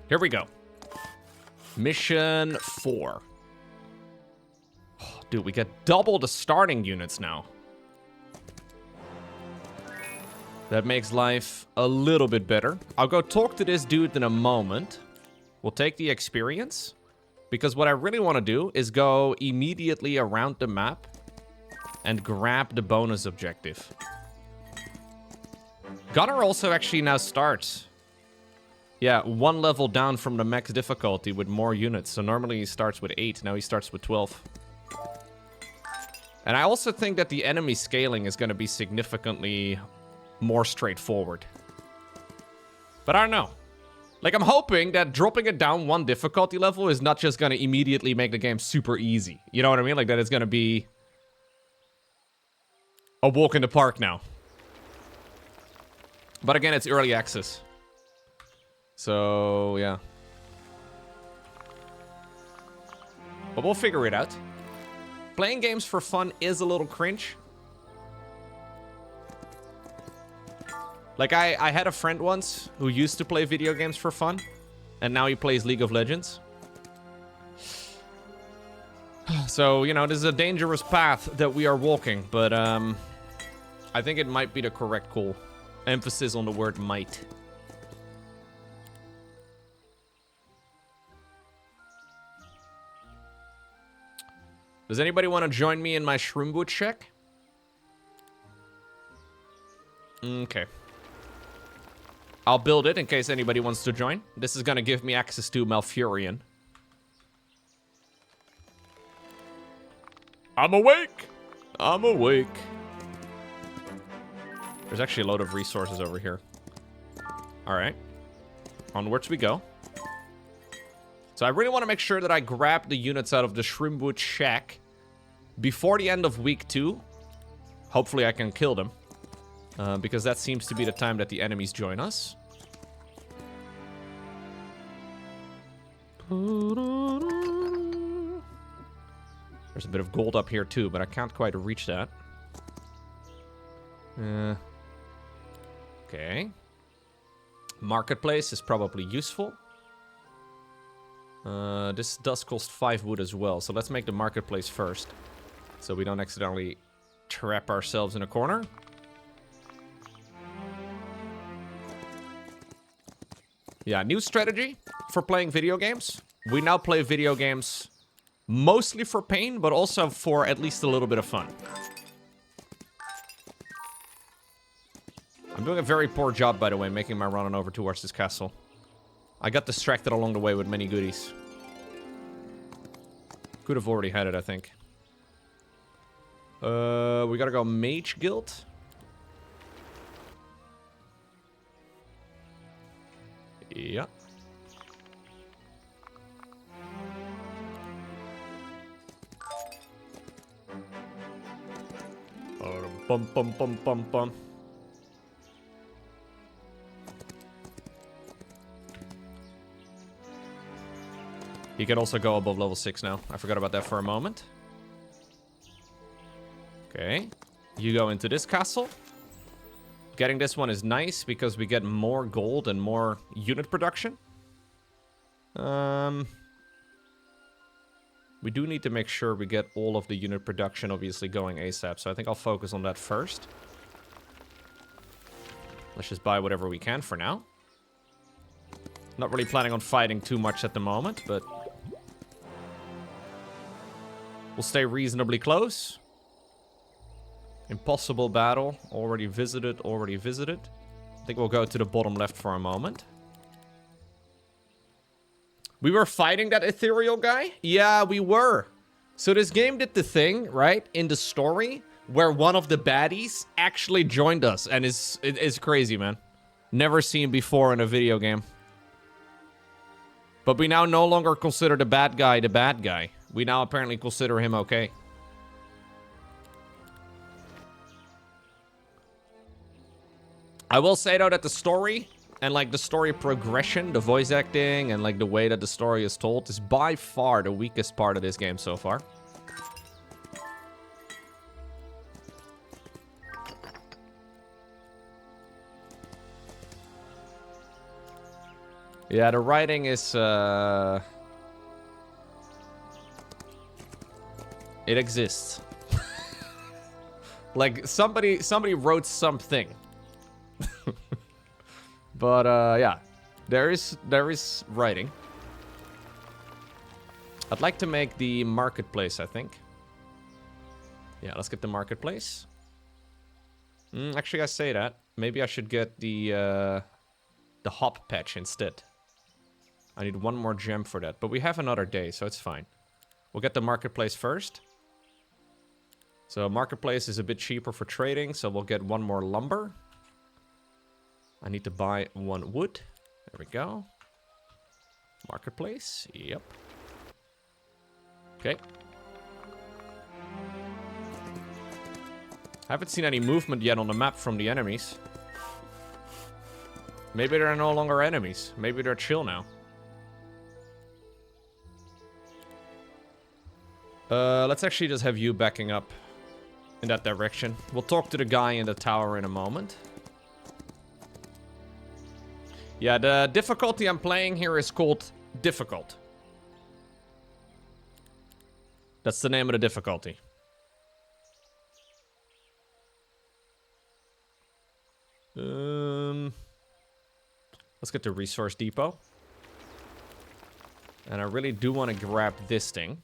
Here we go. Mission 4. Oh, dude, we get double the starting units now. That makes life a little bit better. I'll go talk to this dude in a moment. We'll take the experience. Because what I really want to do is go immediately around the map and grab the bonus objective. Gunner also actually now starts. Yeah, 1 level down from the max difficulty with more units. So normally he starts with 8, now he starts with 12. And I also think that the enemy scaling is going to be significantly more straightforward. But I don't know. Like, I'm hoping that dropping it down 1 difficulty level is not just going to immediately make the game super easy. You know what I mean? Like, that it's going to be a walk in the park now. But again, it's early access. So, yeah. But we'll figure it out. Playing games for fun is a little cringe. Like, I had a friend once who used to play video games for fun. And now he plays League of Legends. So, you know, this is a dangerous path that we are walking. But, I think it might be the correct call. Emphasis on the word might. Does anybody want to join me in my Shroomwood check? Okay. I'll build it in case anybody wants to join. This is going to give me access to Malfurion. I'm awake! I'm awake. There's actually a load of resources over here. Alright. Onwards we go. So I really want to make sure that I grab the units out of the Shroomwood shack before the end of week 2. Hopefully I can kill them. Because that seems to be the time that the enemies join us. There's a bit of gold up here too, but I can't quite reach that. Okay. Marketplace is probably useful. This does cost 5 wood as well, so let's make the marketplace first. So we don't accidentally trap ourselves in a corner. Yeah, new strategy for playing video games. We now play video games mostly for pain, but also for at least a little bit of fun. I'm doing a very poor job, by the way, making my run on over towards this castle. I got distracted along the way with many goodies. Could have already had it, I think. We gotta go Mage Guild. Yeah. Bum bum bum bum bum. He can also go above level 6 now. I forgot about that for a moment. Okay. You go into this castle. Getting this one is nice because we get more gold and more unit production. We do need to make sure we get all of the unit production obviously going ASAP. So I think I'll focus on that first. Let's just buy whatever we can for now. Not really planning on fighting too much at the moment, but we'll stay reasonably close. Impossible battle. Already visited, already visited. I think we'll go to the bottom left for a moment. We were fighting that ethereal guy? Yeah, we were. So this game did the thing, right, in the story, where one of the baddies actually joined us. And it's crazy, man. Never seen before in a video game. But we now no longer consider the bad guy the bad guy. We now apparently consider him okay. I will say, though, that the story and, like, the story progression, the voice acting, and, like, the way that the story is told is by far the weakest part of this game so far. Yeah, the writing is... It exists. Like, somebody wrote something. But, yeah. There is writing. I'd like to make the marketplace, I think. Yeah, let's get the marketplace. Actually, I say that. Maybe I should get the hop patch instead. I need one more gem for that. But we have another day, so it's fine. We'll get the marketplace first. So marketplace is a bit cheaper for trading, so we'll get one more lumber. I need to buy one wood. There we go. Marketplace. Yep. Okay. Haven't seen any movement yet on the map from the enemies. Maybe they're no longer enemies. Maybe they're chill now. Let's actually just have you backing up in that direction. We'll talk to the guy in the tower in a moment. Yeah, the difficulty I'm playing here is called difficult. That's the name of the difficulty. Let's get the resource depot. And I really do want to grab this thing.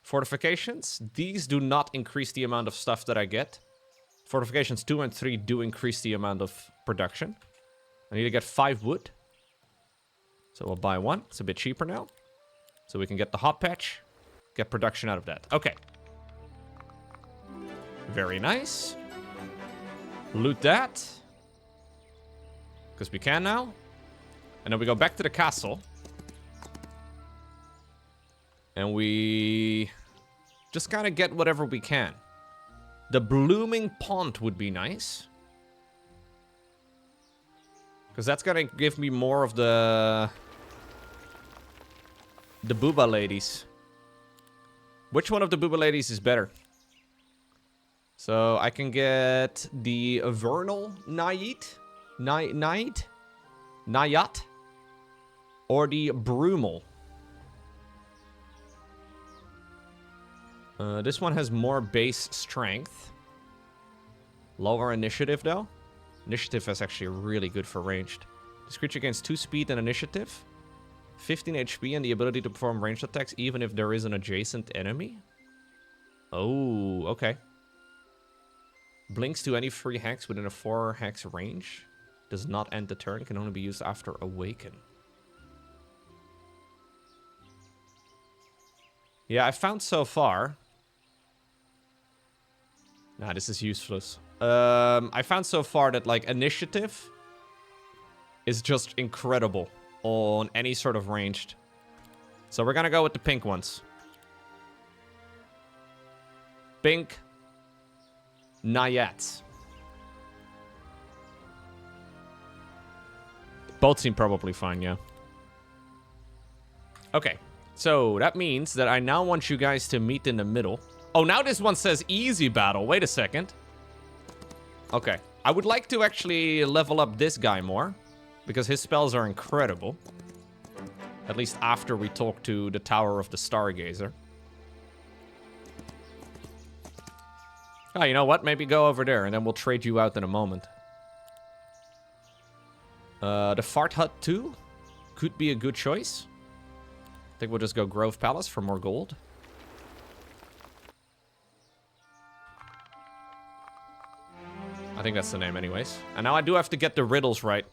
Fortifications. These do not increase the amount of stuff that I get. Fortifications 2 and 3 do increase the amount of production. I need to get 5 wood. So we'll buy one. It's a bit cheaper now. So we can get the hot patch. Get production out of that. Okay. Very nice. Loot that. Because we can now. And then we go back to the castle. And we just kind of get whatever we can. The blooming pond would be nice. Because that's going to give me more of the booba ladies. Which one of the booba ladies is better? So I can get the Vernal Nayat? Nayat? Or the Brumal. This one has more base strength. Lower initiative, though. Initiative is actually really good for ranged. This creature gains 2 speed and initiative. 15 HP and the ability to perform ranged attacks even if there is an adjacent enemy. Oh, okay. Blinks to any free hex within a 4 hex range. Does not end the turn. Can only be used after awaken. Yeah, I found so far... Nah, this is useless. I found so far that, like, initiative is just incredible on any sort of ranged. So we're gonna go with the pink ones. Pink Nayats. Both seem probably fine, yeah. Okay, so that means that I now want you guys to meet in the middle. Oh, now this one says easy battle. Wait a second. Okay. I would like to actually level up this guy more. Because his spells are incredible. At least after we talk to the Tower of the Stargazer. Oh, you know what? Maybe go over there and then we'll trade you out in a moment. The Fart Hut 2 could be a good choice. I think we'll just go Grove Palace for more gold. I think that's the name anyways. And now I do have to get the riddles right.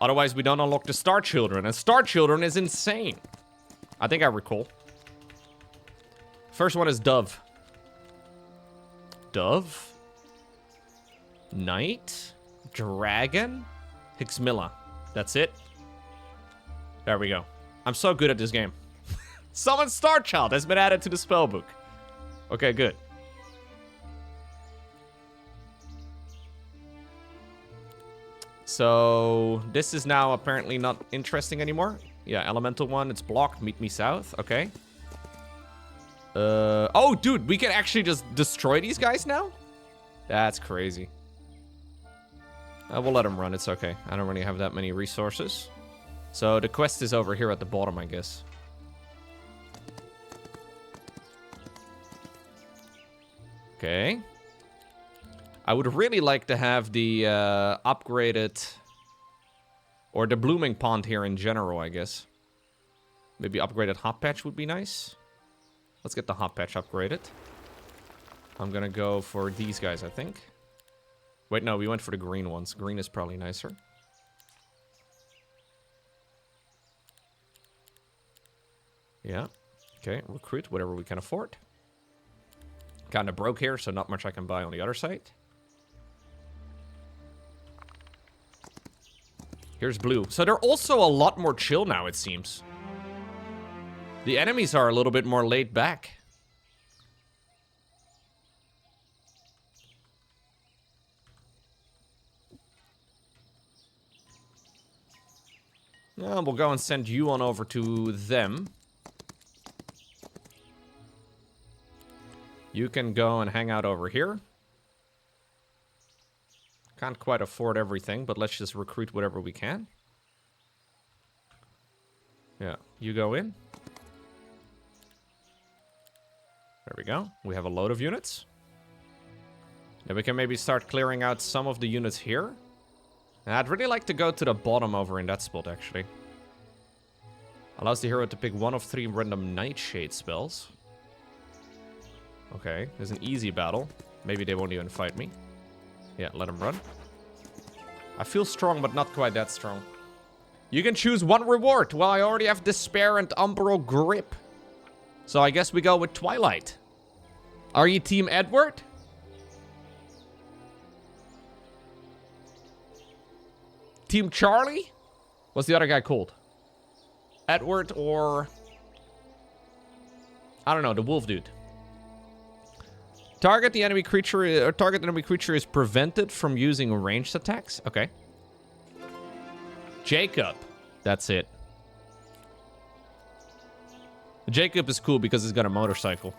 Otherwise we don't unlock the Star Children. And Star Children is insane. I think I recall. First one is Dove. Dove? Knight? Dragon? Hixmilla. That's it. There we go. I'm so good at this game. Summon Star Child has been added to the spellbook. Okay, good. So, this is now apparently not interesting anymore. Yeah, Elemental one, it's blocked. Meet me south. Okay. Oh, dude, we can actually just destroy these guys now? That's crazy. We'll let him run. It's okay. I don't really have that many resources. So the quest is over here at the bottom, I guess. Okay. I would really like to have the upgraded... Or the blooming pond here in general, I guess. Maybe upgraded hot patch would be nice. Let's get the hot patch upgraded. I'm gonna go for these guys, I think. Wait, no, we went for the green ones. Green is probably nicer. Yeah. Okay, recruit whatever we can afford. Kinda broke here, so not much I can buy on the other side. Here's blue. So they're also a lot more chill now, it seems. The enemies are a little bit more laid back. We'll go and send you on over to them. You can go and hang out over here. Can't quite afford everything, but let's just recruit whatever we can. Yeah, you go in. There we go. We have a load of units. Then we can maybe start clearing out some of the units here. And I'd really like to go to the bottom over in that spot, actually. Allows the hero to pick one of 3 random nightshade spells. Okay, there's an easy battle. Maybe they won't even fight me. Yeah, let him run. I feel strong, but not quite that strong. You can choose one reward. Well, I already have Despair and Umbral Grip. So I guess we go with Twilight. Are you Team Edward? Team Charlie? What's the other guy called? Edward or... I don't know, the wolf dude. Target enemy creature is prevented from using ranged attacks. Okay. Jacob. That's it. Jacob is cool because he's got a motorcycle.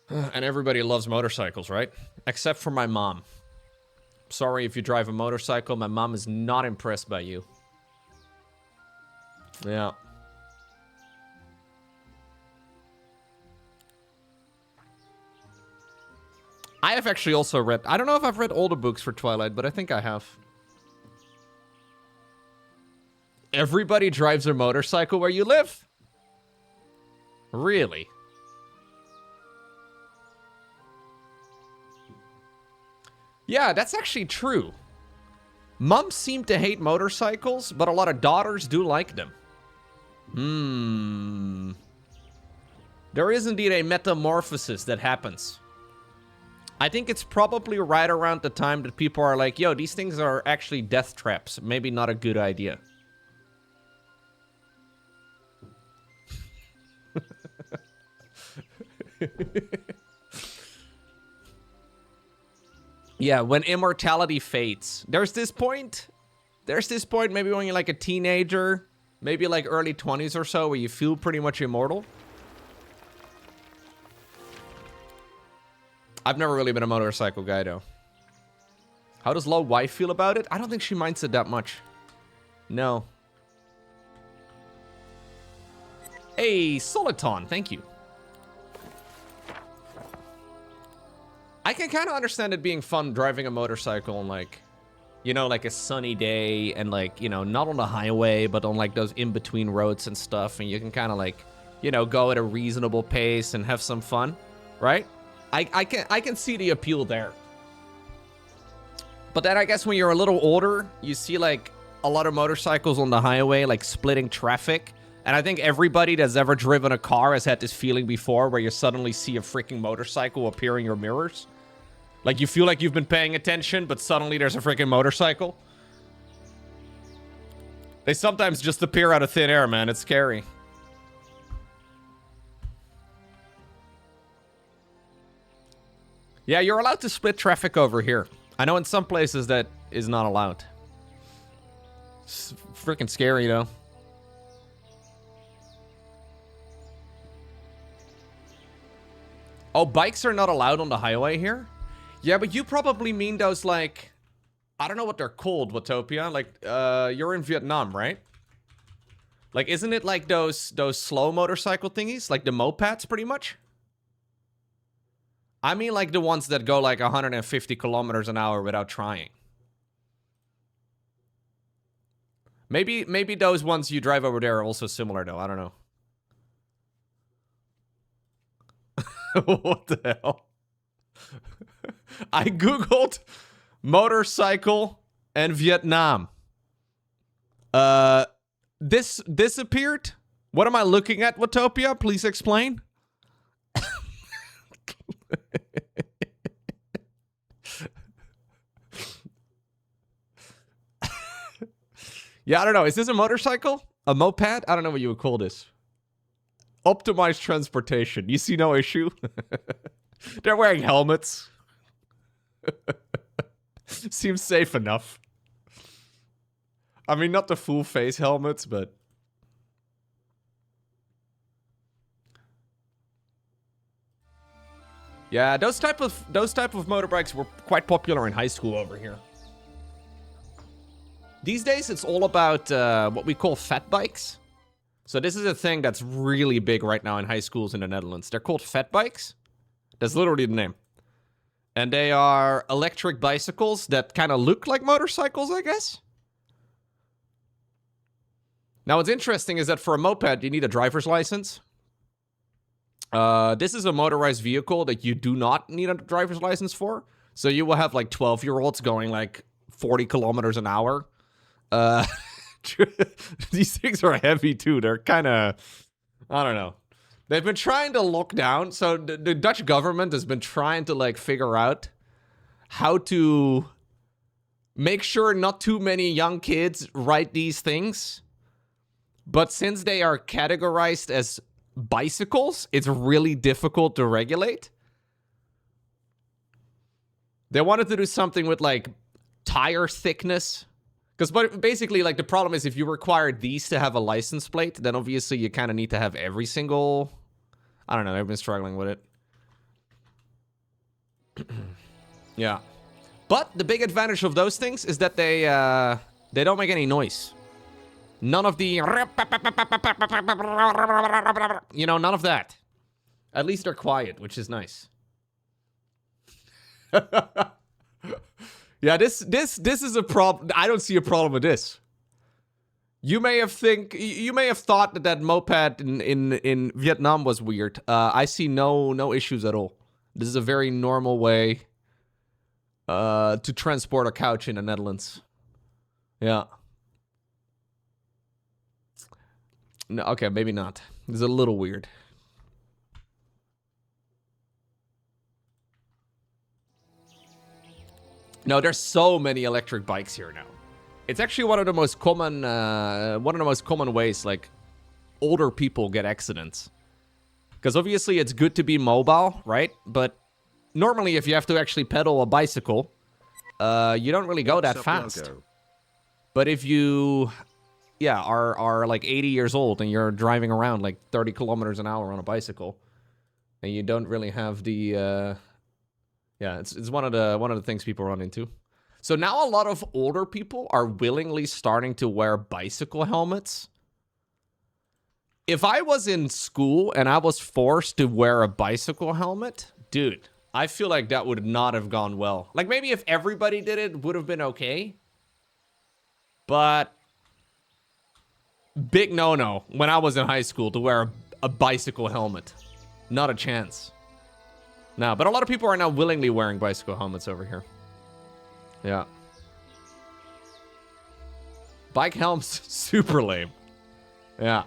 And everybody loves motorcycles, right? Except for my mom. Sorry if you drive a motorcycle. My mom is not impressed by you. Yeah. I have actually also read... I don't know if I've read all the books for Twilight, but I think I have. Everybody drives a motorcycle where you live? Really? Yeah, that's actually true. Moms seem to hate motorcycles, but a lot of daughters do like them. There is indeed a metamorphosis that happens. I think it's probably right around the time that people are like, yo, these things are actually death traps. Maybe not a good idea. Yeah, when immortality fades. There's this point maybe when you're like a teenager, maybe like early 20s or so, where you feel pretty much immortal. I've never really been a motorcycle guy, though. How does Low Wife feel about it? I don't think she minds it that much. No. Hey, Soliton, thank you. I can kind of understand it being fun driving a motorcycle on, like, you know, like a sunny day and, like, you know, not on the highway, but on, like, those in-between roads and stuff. And you can kind of, like, you know, go at a reasonable pace and have some fun, right? I can see the appeal there. But then I guess when you're a little older, you see, like, a lot of motorcycles on the highway, like, splitting traffic. And I think everybody that's ever driven a car has had this feeling before where you suddenly see a freaking motorcycle appear in your mirrors. Like, you feel like you've been paying attention, but suddenly there's a freaking motorcycle. They sometimes just appear out of thin air, man. It's scary. Yeah, you're allowed to split traffic over here. I know in some places that is not allowed. It's freaking scary, though. Oh, bikes are not allowed on the highway here? Yeah, but you probably mean those, like... I don't know what they're called, Watopia. Like, you're in Vietnam, right? Like, isn't it like those slow motorcycle thingies? Like the mopeds, pretty much? I mean, like the ones that go like 150 kilometers an hour without trying. Maybe those ones you drive over there are also similar, though. I don't know. What the hell? I googled motorcycle and Vietnam. This disappeared? What am I looking at, Watopia? Please explain. Yeah, I don't know. Is this a motorcycle? A moped? I don't know what you would call this. Optimized transportation. You see no issue? They're wearing helmets. Seems safe enough. I mean, not the full face helmets, but... Yeah, those type of motorbikes were quite popular in high school over here. These days, it's all about what we call fat bikes. So this is a thing that's really big right now in high schools in the Netherlands. They're called fat bikes. That's literally the name. And they are electric bicycles that kind of look like motorcycles, I guess. Now, what's interesting is that for a moped, you need a driver's license. This is a motorized vehicle that you do not need a driver's license for. So you will have like 12-year-olds going like 40 kilometers an hour. These things are heavy too. They're kind of, I don't know. They've been trying to lock down. So the Dutch government has been trying to like figure out how to make sure not too many young kids ride these things. But since they are categorized as bicycles, it's really difficult to regulate. They wanted to do something with like tire thickness. Because basically, like, the problem is if you require these to have a license plate, then obviously you kind of need to have every single... I don't know, I've been struggling with it. Yeah. But the big advantage of those things is that they don't make any noise. None of the... You know, none of that. At least they're quiet, which is nice. Yeah, this is a problem. I don't see a problem with this. You may have thought that moped in Vietnam was weird. I see no issues at all. This is a very normal way to transport a couch in the Netherlands. Yeah. No, okay, maybe not. This is a little weird. No, there's so many electric bikes here now. It's actually one of the most common ways, like, older people get accidents. Because obviously it's good to be mobile, right? But normally if you have to actually pedal a bicycle, you don't really go that fast. Lowko? But if you, yeah, are like 80 years old and you're driving around like 30 kilometers an hour on a bicycle, and you don't really have the... Yeah, it's one of the things people run into. So now a lot of older people are willingly starting to wear bicycle helmets. If I was in school and I was forced to wear a bicycle helmet, dude, I feel like that would not have gone well. Like maybe if everybody did it, would have been okay. But big no-no when I was in high school to wear a bicycle helmet. Not a chance. No, but a lot of people are now willingly wearing bicycle helmets over here. Yeah. Bike helms, super lame. Yeah.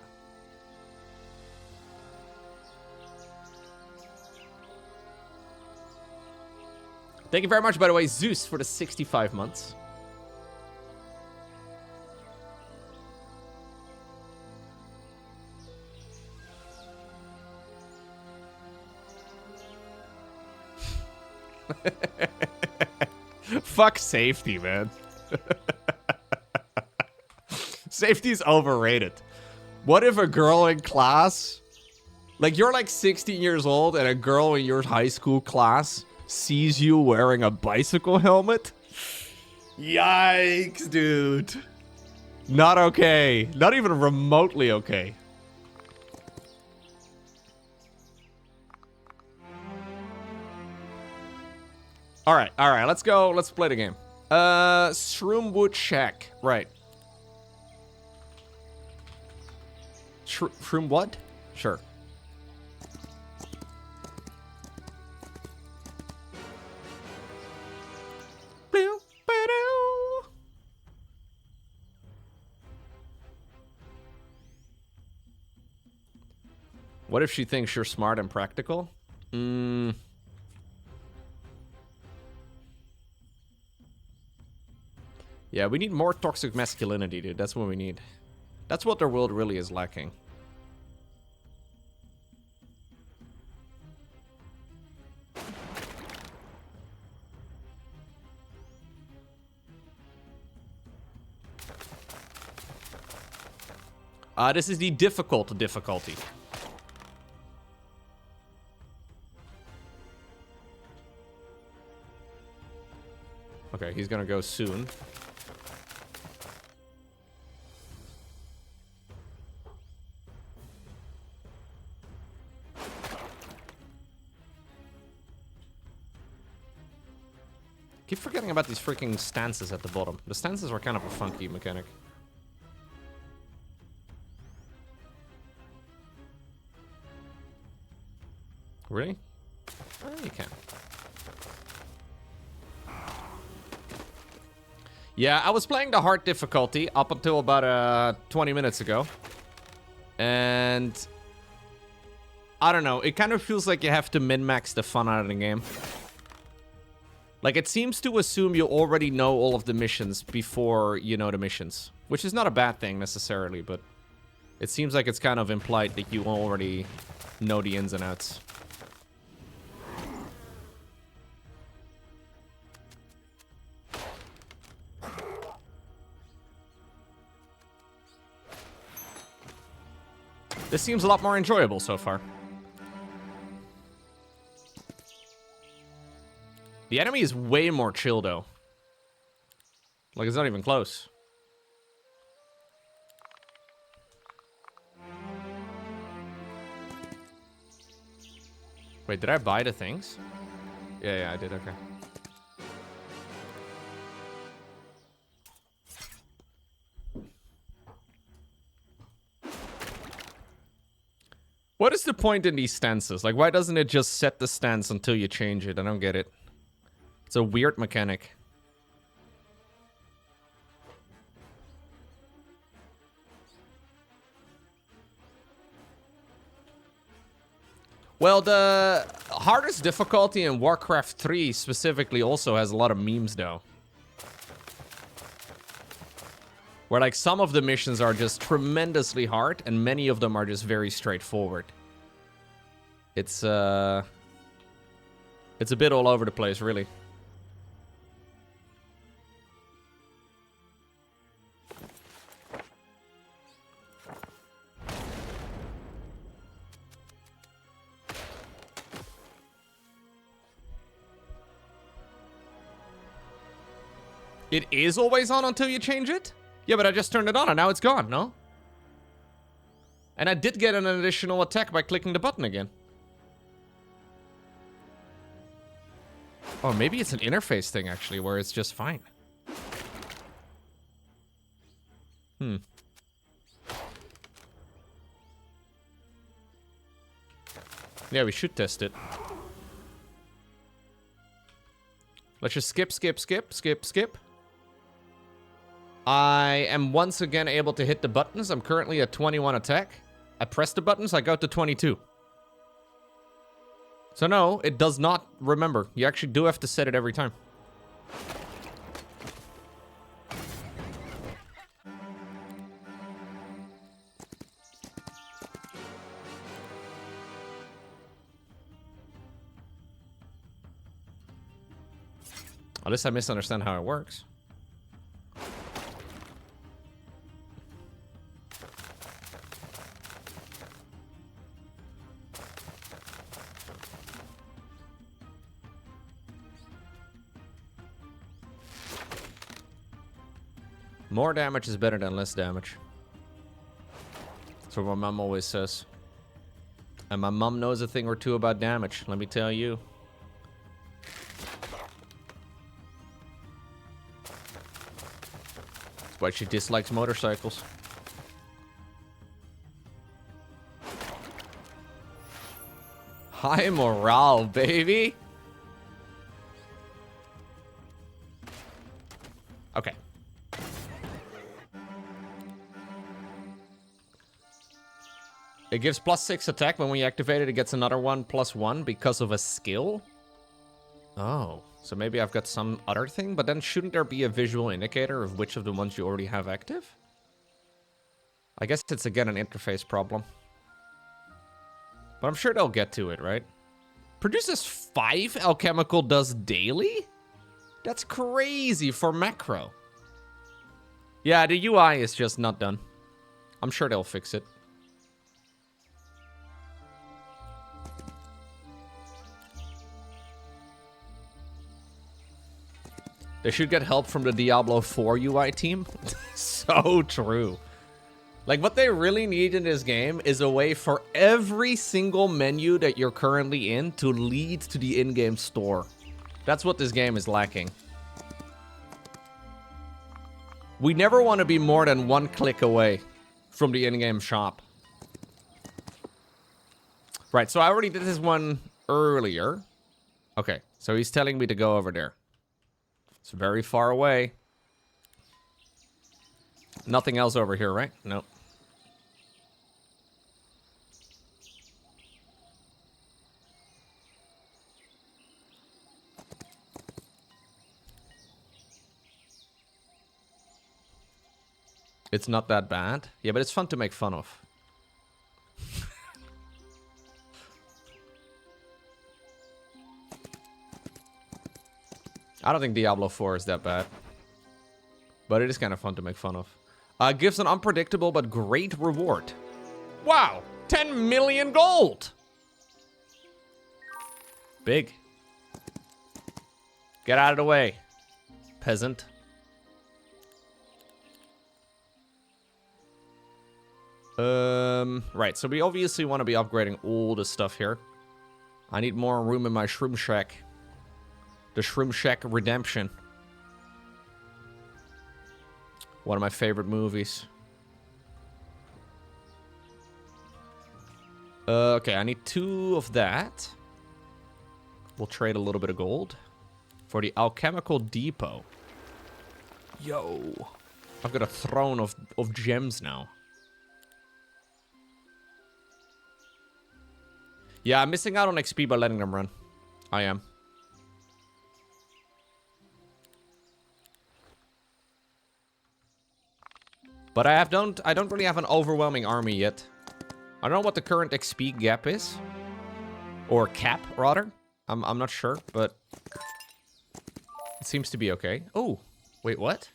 Thank you very much, by the way, Zeus, for the 65 months. Fuck safety, man. Safety's overrated. What if a girl in class Like, you're like 16 years old and a girl in your high school class sees you wearing a bicycle helmet? Yikes, dude. Not okay. Not even remotely okay. Alright, let's go. Let's play the game. Shroomwood Shack. Right. Shroom what? Sure. What if she thinks you're smart and practical? Yeah, we need more toxic masculinity, dude. That's what we need. That's what their world really is lacking. This is the difficulty. Okay, he's gonna go soon. Keep forgetting about these freaking stances at the bottom. The stances are kind of a funky mechanic. Really? Oh, you can. Yeah, I was playing the hard difficulty up until about 20 minutes ago. And I don't know, it kind of feels like you have to min-max the fun out of the game. Like, it seems to assume you already know all of the missions before you know the missions. Which is not a bad thing, necessarily, but it seems like it's kind of implied that you already know the ins and outs. This seems a lot more enjoyable so far. The enemy is way more chill, though. Like, it's not even close. Wait, did I buy the things? Yeah, I did, okay. What is the point in these stances? Like, why doesn't it just set the stance until you change it? I don't get it. It's a weird mechanic. Well, the hardest difficulty in Warcraft 3 specifically also has a lot of memes, though. Where, like, some of the missions are just tremendously hard, and many of them are just very straightforward. It's a bit all over the place, really. It is always on until you change it? Yeah, but I just turned it on and now it's gone, no? And I did get an additional attack by clicking the button again. Oh, maybe it's an interface thing, actually, where it's just fine. Yeah, we should test it. Let's just skip. I am once again able to hit the buttons. I'm currently at 21 attack. I press the buttons, I go to 22. So no, it does not remember. You actually do have to set it every time. Unless I misunderstand how it works. More damage is better than less damage. That's what my mom always says. And my mom knows a thing or two about damage, let me tell you. That's why she dislikes motorcycles. High morale, baby! Okay. It gives +6 attack. When we activate it, it gets another one +1 because of a skill. Oh, so maybe I've got some other thing, but then shouldn't there be a visual indicator of which of the ones you already have active? I guess it's again an interface problem. But I'm sure they'll get to it, right? Produces 5 alchemical dust daily? That's crazy for macro. Yeah, the UI is just not done. I'm sure they'll fix it. They should get help from the Diablo 4 UI team. So true. Like, what they really need in this game is a way for every single menu that you're currently in to lead to the in-game store. That's what this game is lacking. We never want to be more than 1 click away from the in-game shop. Right, so I already did this one earlier. Okay, so he's telling me to go over there. It's very far away. Nothing else over here, right? Nope. It's not that bad. Yeah, but it's fun to make fun of. I don't think Diablo 4 is that bad. But it is kind of fun to make fun of. Gives an unpredictable but great reward. Wow! 10 million gold! Big. Get out of the way, peasant. Right, so we obviously want to be upgrading all the stuff here. I need more room in my Shroom Shack. The Shroom Shack Redemption. One of my favorite movies. Okay, I need 2 of that. We'll trade a little bit of gold for the Alchemical Depot. Yo. I've got a throne of gems now. Yeah, I'm missing out on XP by letting them run. I am. But I don't really have an overwhelming army yet. I don't know what the current XP gap is. Or cap, rather. I'm not sure, but it seems to be okay. Oh, wait, what?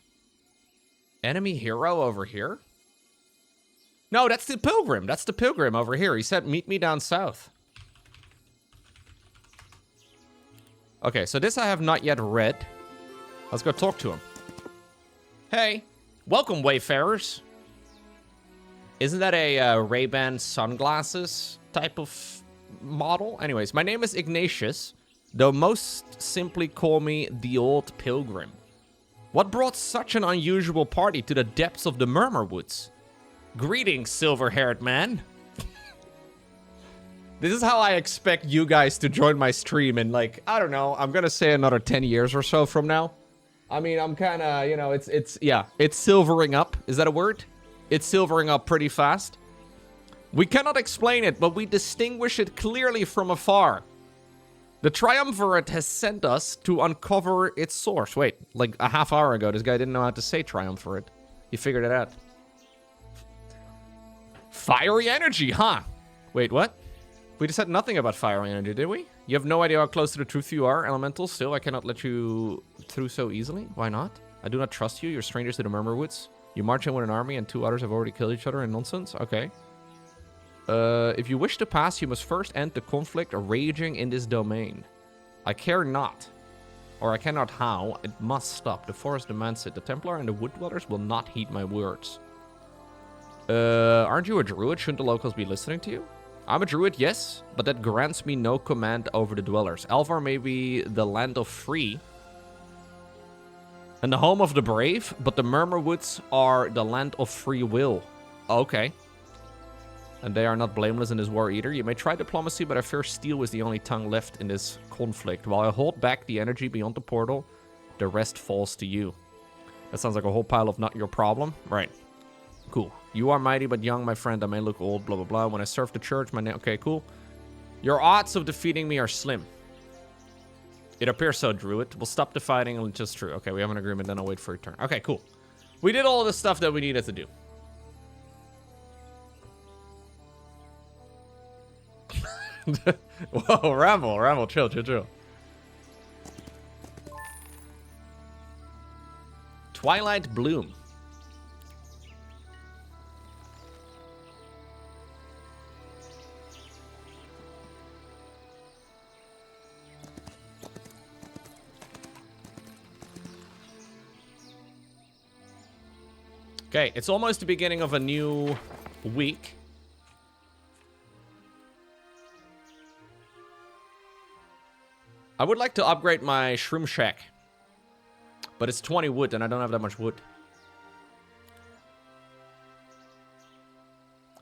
Enemy hero over here? No, that's the Pilgrim. That's the Pilgrim over here. He said, meet me down south. Okay, so this I have not yet read. Let's go talk to him. Hey. Welcome, Wayfarers. Isn't that a Ray-Ban sunglasses type of model? Anyways, my name is Ignatius, though most simply call me the Old Pilgrim. What brought such an unusual party to the depths of the Murmur Woods? Greetings, silver-haired man. This is how I expect you guys to join my stream in, like, I don't know, I'm gonna say another 10 years or so from now. I mean, I'm kind of, you know, it's silvering up. Is that a word? It's silvering up pretty fast. We cannot explain it, but we distinguish it clearly from afar. The Triumvirate has sent us to uncover its source. Wait, like a half hour ago, this guy didn't know how to say Triumvirate. He figured it out. Fiery energy, huh? Wait, what? We just said nothing about fiery energy, did we? You have no idea how close to the truth you are, Elemental. Still, I cannot let you through so easily. Why not? I do not trust you. You're strangers to the Murmur Woods. You march in with an army and 2 others have already killed each other in nonsense? Okay. If you wish to pass, you must first end the conflict raging in this domain. I care not. Or I cannot how. It must stop. The forest demands it. The Templar and the Wood Dwellers will not heed my words. Aren't you a druid? Shouldn't the locals be listening to you? I'm a druid, yes, but that grants me no command over the dwellers. Alvar may be the land of free and the home of the brave, but the Murmur Woods are the land of free will. Okay. And they are not blameless in this war either. You may try diplomacy, but I fear steel is the only tongue left in this conflict. While I hold back the energy beyond the portal, the rest falls to you. That sounds like a whole pile of not your problem. Right. Cool. You are mighty but young, my friend. I may look old, blah, blah, blah. When I serve the church, my name... Okay, cool. Your odds of defeating me are slim. It appears so, Druid. We'll stop the fighting and just true. Okay, we have an agreement, then I'll wait for your turn. Okay, cool. We did all the stuff that we needed to do. Whoa, Ramble, chill. Twilight Bloom. Okay, it's almost the beginning of a new week. I would like to upgrade my shroom shack, but it's 20 wood and I don't have that much wood.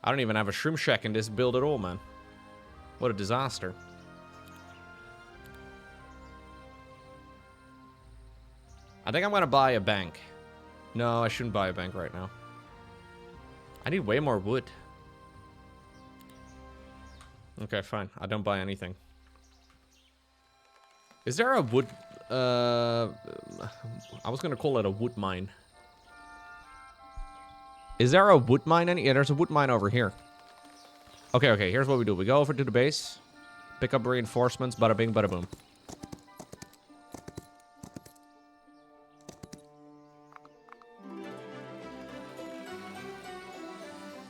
I don't even have a shroom shack in this build at all, man. What a disaster. I think I'm gonna buy a bank. No, I shouldn't buy a bank right now. I need way more wood. Okay, fine. I don't buy anything. Is there a wood... I was gonna call it a wood mine. Is there a wood mine? Yeah, there's a wood mine over here. Okay, here's what we do. We go over to the base. Pick up reinforcements. Bada bing, bada boom.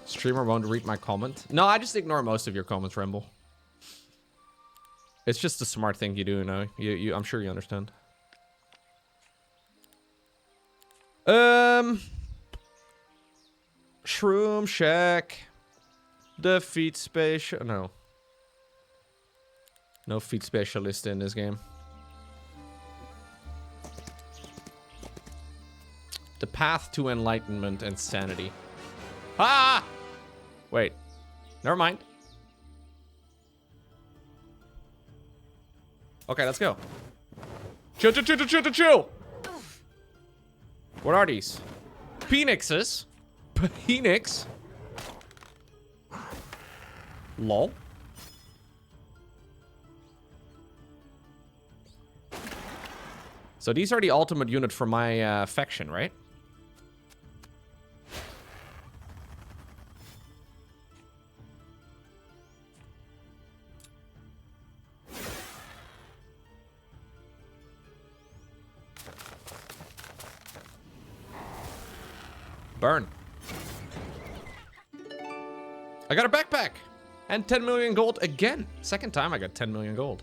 Streamer won't read my comment. No, I just ignore most of your comments, Ramble. It's just a smart thing you do, you know. I'm sure you understand. Shroom Shack. Defeat special. No. No feat specialist in this game. The path to enlightenment and sanity. Ah! Wait. Never mind. Okay, let's go. Chill. What are these? Phoenixes? Phoenix? Lol. So these are the ultimate unit for my faction, right? Burn. I got a backpack. And 10 million gold again. Second time I got 10 million gold.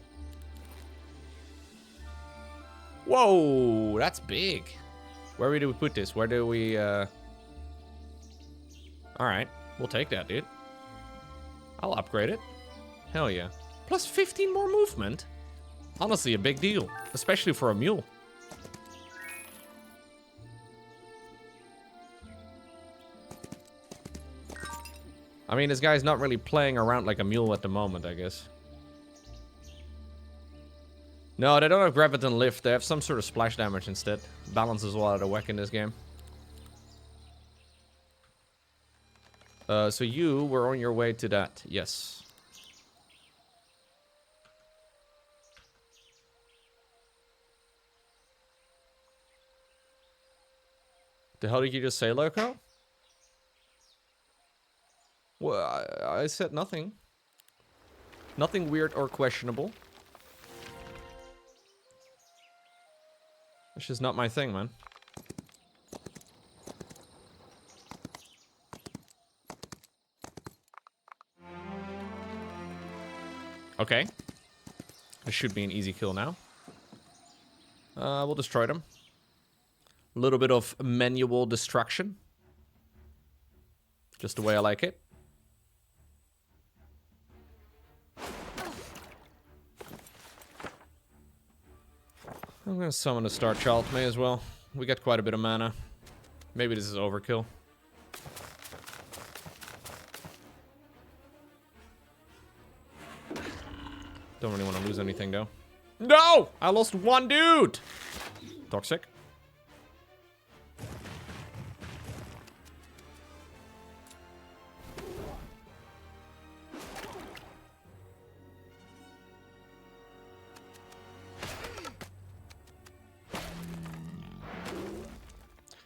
Whoa, that's big. Where do we put this? Where do we, Alright, we'll take that, dude. I'll upgrade it. Hell yeah. Plus 15 more movement. Honestly, a big deal. Especially for a mule. I mean, this guy's not really playing around like a mule at the moment, I guess. No, they don't have Graviton Lift. They have some sort of splash damage instead. Balances a lot of the whack in this game. So you were on your way to that. Yes. The hell did you just say, Lowko? Well, I said nothing. Nothing weird or questionable. It's just not my thing, man. Okay. This should be an easy kill now. We'll destroy them. A little bit of manual destruction. Just the way I like it. I'm gonna summon a Star Child, may as well. We got quite a bit of mana. Maybe this is overkill. Don't really want to lose anything, though. No! I lost one dude! Toxic.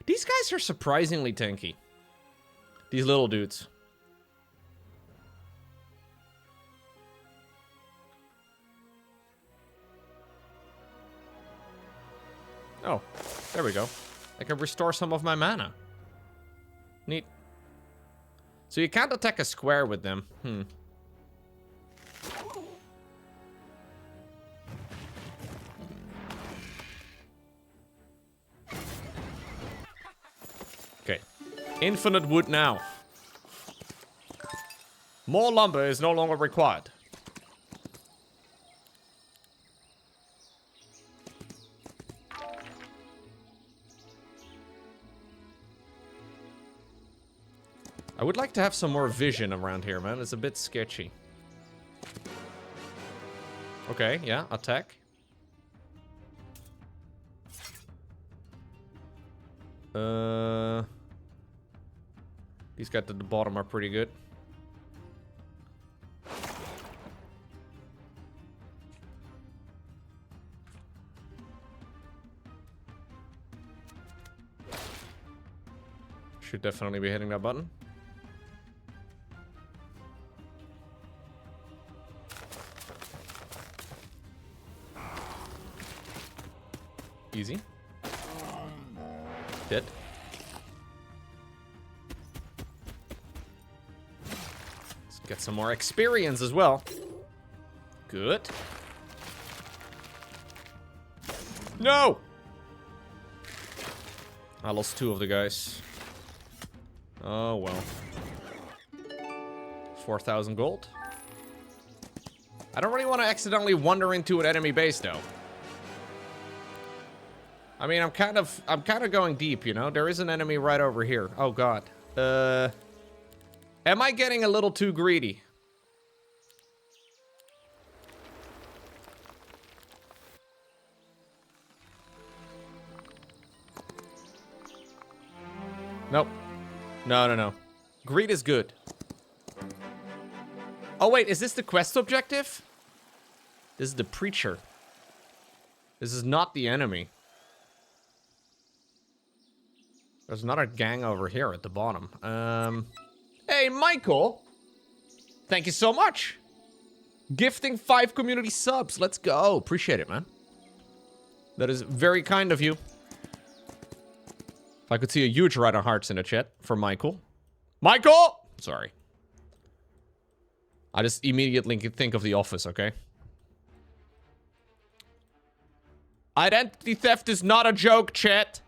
These guys are surprisingly tanky. These little dudes. Oh, there we go. I can restore some of my mana. Neat. So you can't attack a square with them. Okay. Infinite wood now. More lumber is no longer required. I would like to have some more vision around here, man. It's a bit sketchy. Okay, yeah, attack. These guys at the bottom are pretty good. Should definitely be hitting that button. Easy. Dead. Let's get some more experience as well. Good. No! I lost two of the guys. Oh, well. 4,000 gold. I don't really want to accidentally wander into an enemy base, though. I mean, I'm kind of going deep, you know? There is an enemy right over here. Oh, God. Am I getting a little too greedy? Nope. No. Greed is good. Oh, wait. Is this the quest objective? This is the preacher. This is not the enemy. There's another gang over here at the bottom. Hey, Michael! Thank you so much! Gifting 5 community subs. Let's go. Appreciate it, man. That is very kind of you. I could see a huge round of hearts in the chat for Michael. Michael! Sorry. I just immediately think of The Office, okay? Identity theft is not a joke, chat.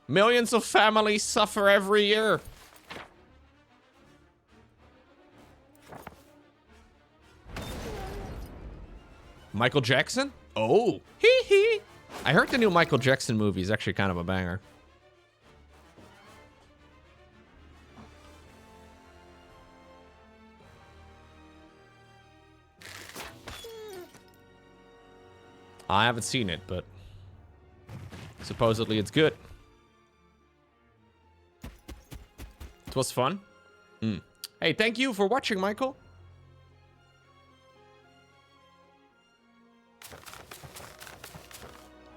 Millions of families suffer every year. Michael Jackson? Oh, hee hee. I heard the new Michael Jackson movie is actually kind of a banger. I haven't seen it, but supposedly it's good. It was fun. Hey, thank you for watching, Michael.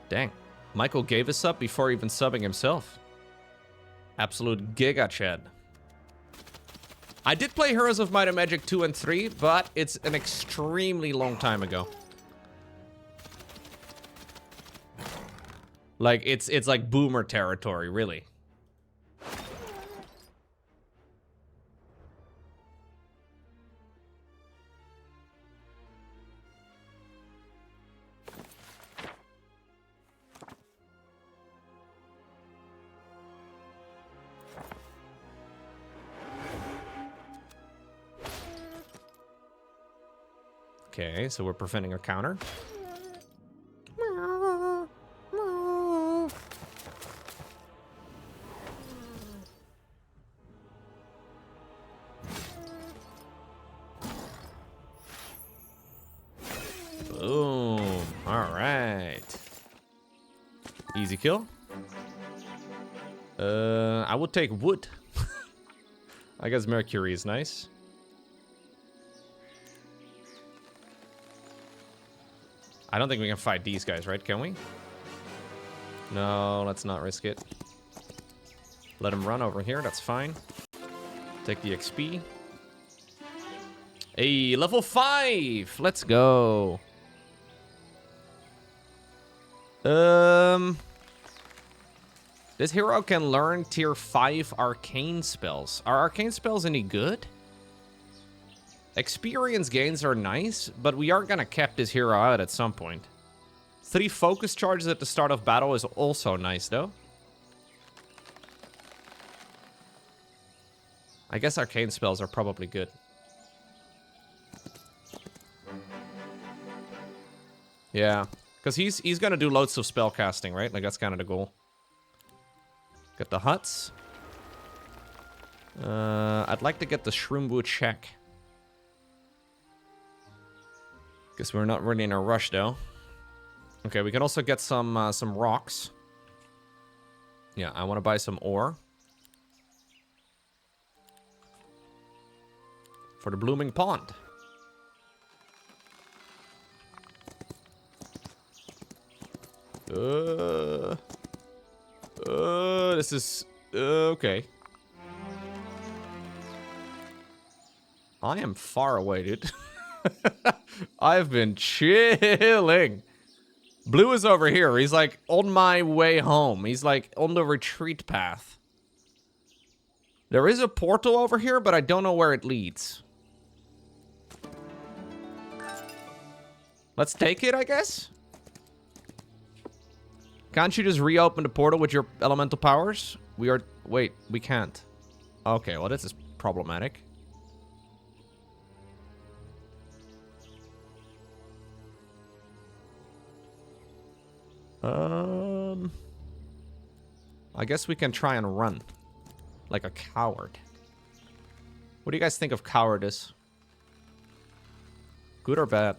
Dang. Michael gave us up before even subbing himself. Absolute giga chad. I did play Heroes of Might and Magic 2 and 3, but it's an extremely long time ago. Like, it's like boomer territory, really. Okay, so we're preventing a counter. Boom. All right. Easy kill. I would take wood. I guess mercury is nice. I don't think we can fight these guys, right? Can we? No, let's not risk it. Let him run over here. That's fine. Take the XP. Hey, level 5. Let's go. This hero can learn tier 5 arcane spells. Are arcane spells any good? Experience gains are nice, but we are gonna cap this hero out at some point. 3 focus charges at the start of battle is also nice, though. I guess arcane spells are probably good. Yeah, because he's gonna do loads of spell casting, right? Like, that's kind of the goal. Get the huts. I'd like to get the Shroomwood check. Guess we're not really in a rush, though. Okay, we can also get some rocks. Yeah, I want to buy some ore. For the blooming pond. This is... okay. I am far away, dude. I've been chilling. Blue is over here. He's like on my way home. He's like on the retreat path. There is a portal over here, but I don't know where it leads. Let's take it, I guess. Can't you just reopen the portal with your elemental powers? We are... wait, we can't. Okay, well, this is problematic. I guess we can try and run. Like a coward. What do you guys think of cowardice? Good or bad?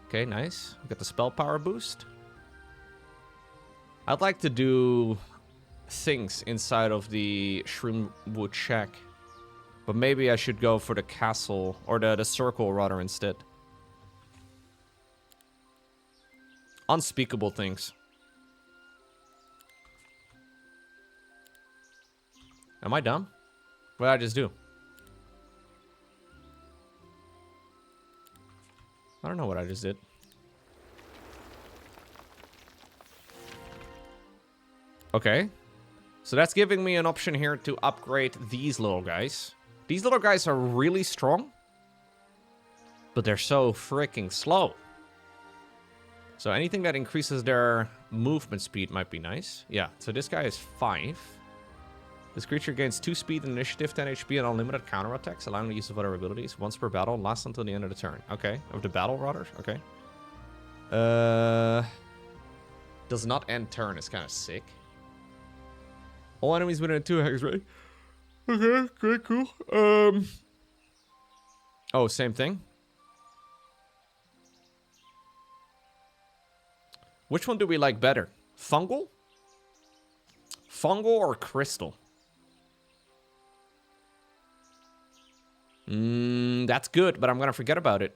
Okay, nice. Get the spell power boost. I'd like to do things inside of the Shroomwood shack. But maybe I should go for the castle, or the circle rather instead. Unspeakable things. Am I dumb? What did I just do? I don't know what I just did. Okay. So that's giving me an option here to upgrade these little guys. These little guys are really strong. But they're so freaking slow. So anything that increases their movement speed might be nice. Yeah, so this guy is 5. This creature gains 2 speed and initiative, 10 HP, and unlimited counterattacks, allowing the use of other abilities. Once per battle, lasts until the end of the turn. Okay, of the battle, rather. Okay. Does not end turn is kind of sick. All enemies within 2 hex, right? Okay, great, cool. Oh, same thing. Which one do we like better? Fungal? Fungal or crystal? That's good, but I'm gonna forget about it.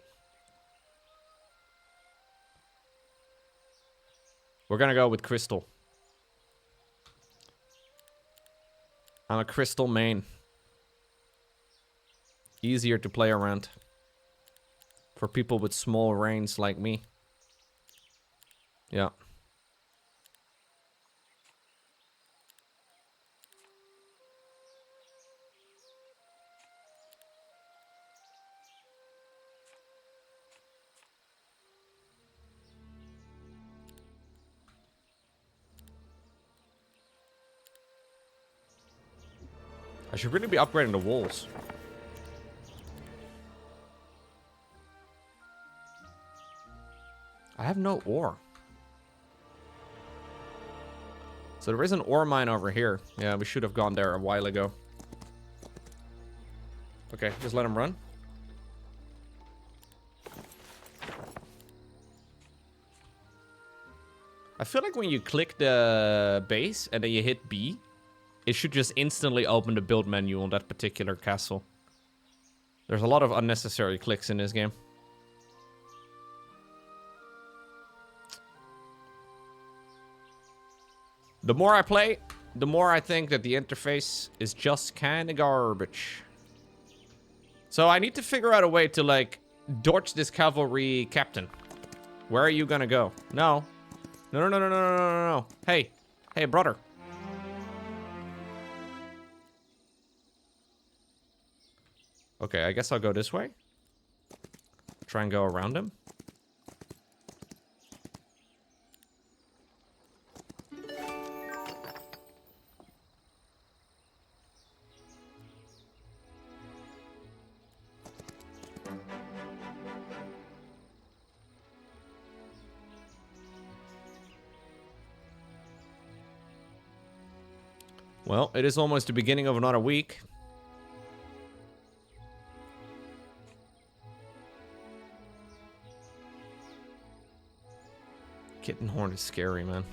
We're gonna go with crystal. I'm a crystal main. Easier to play around. For people with small range like me. Yeah. I should really be upgrading the walls. I have no ore. So there is an ore mine over here. Yeah, we should have gone there a while ago. Okay, just let him run. I feel like when you click the base and then you hit B, it should just instantly open the build menu on that particular castle. There's a lot of unnecessary clicks in this game. The more I play, the more I think that the interface is just kind of garbage. So I need to figure out a way to, like, dodge this cavalry captain. Where are you gonna go? No. No, no, no, no, no, no, no, no. Hey. Hey, brother. Okay, I guess I'll go this way. Try and go around him. Well, it is almost the beginning of another week. Kitten horn is scary, man.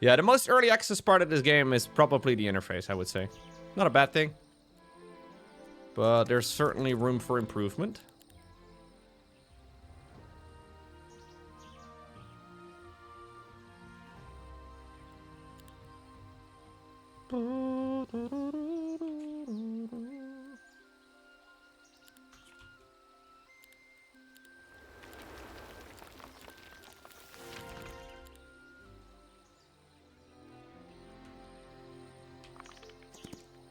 Yeah, the most early access part of this game is probably the interface, I would say. Not a bad thing. But there's certainly room for improvement.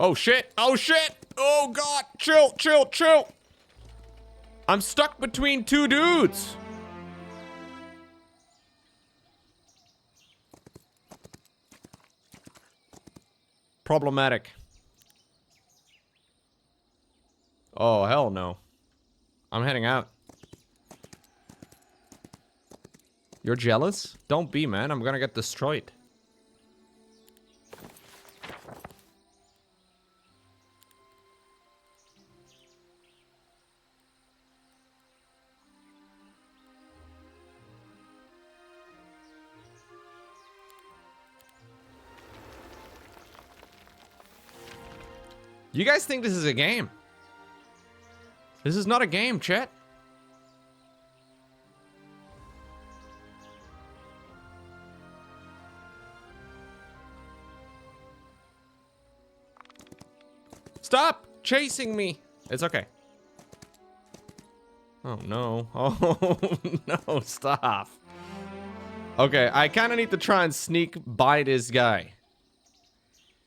Oh shit! Oh shit! Oh god! Chill, chill, chill! I'm stuck between two dudes! Problematic. Oh, hell no. I'm heading out. You're jealous? Don't be, man. I'm gonna get destroyed. You guys think this is a game? This is not a game, chat. Stop chasing me. It's okay. Oh, no. Oh, no, stop. Okay, I kind of need to try and sneak by this guy.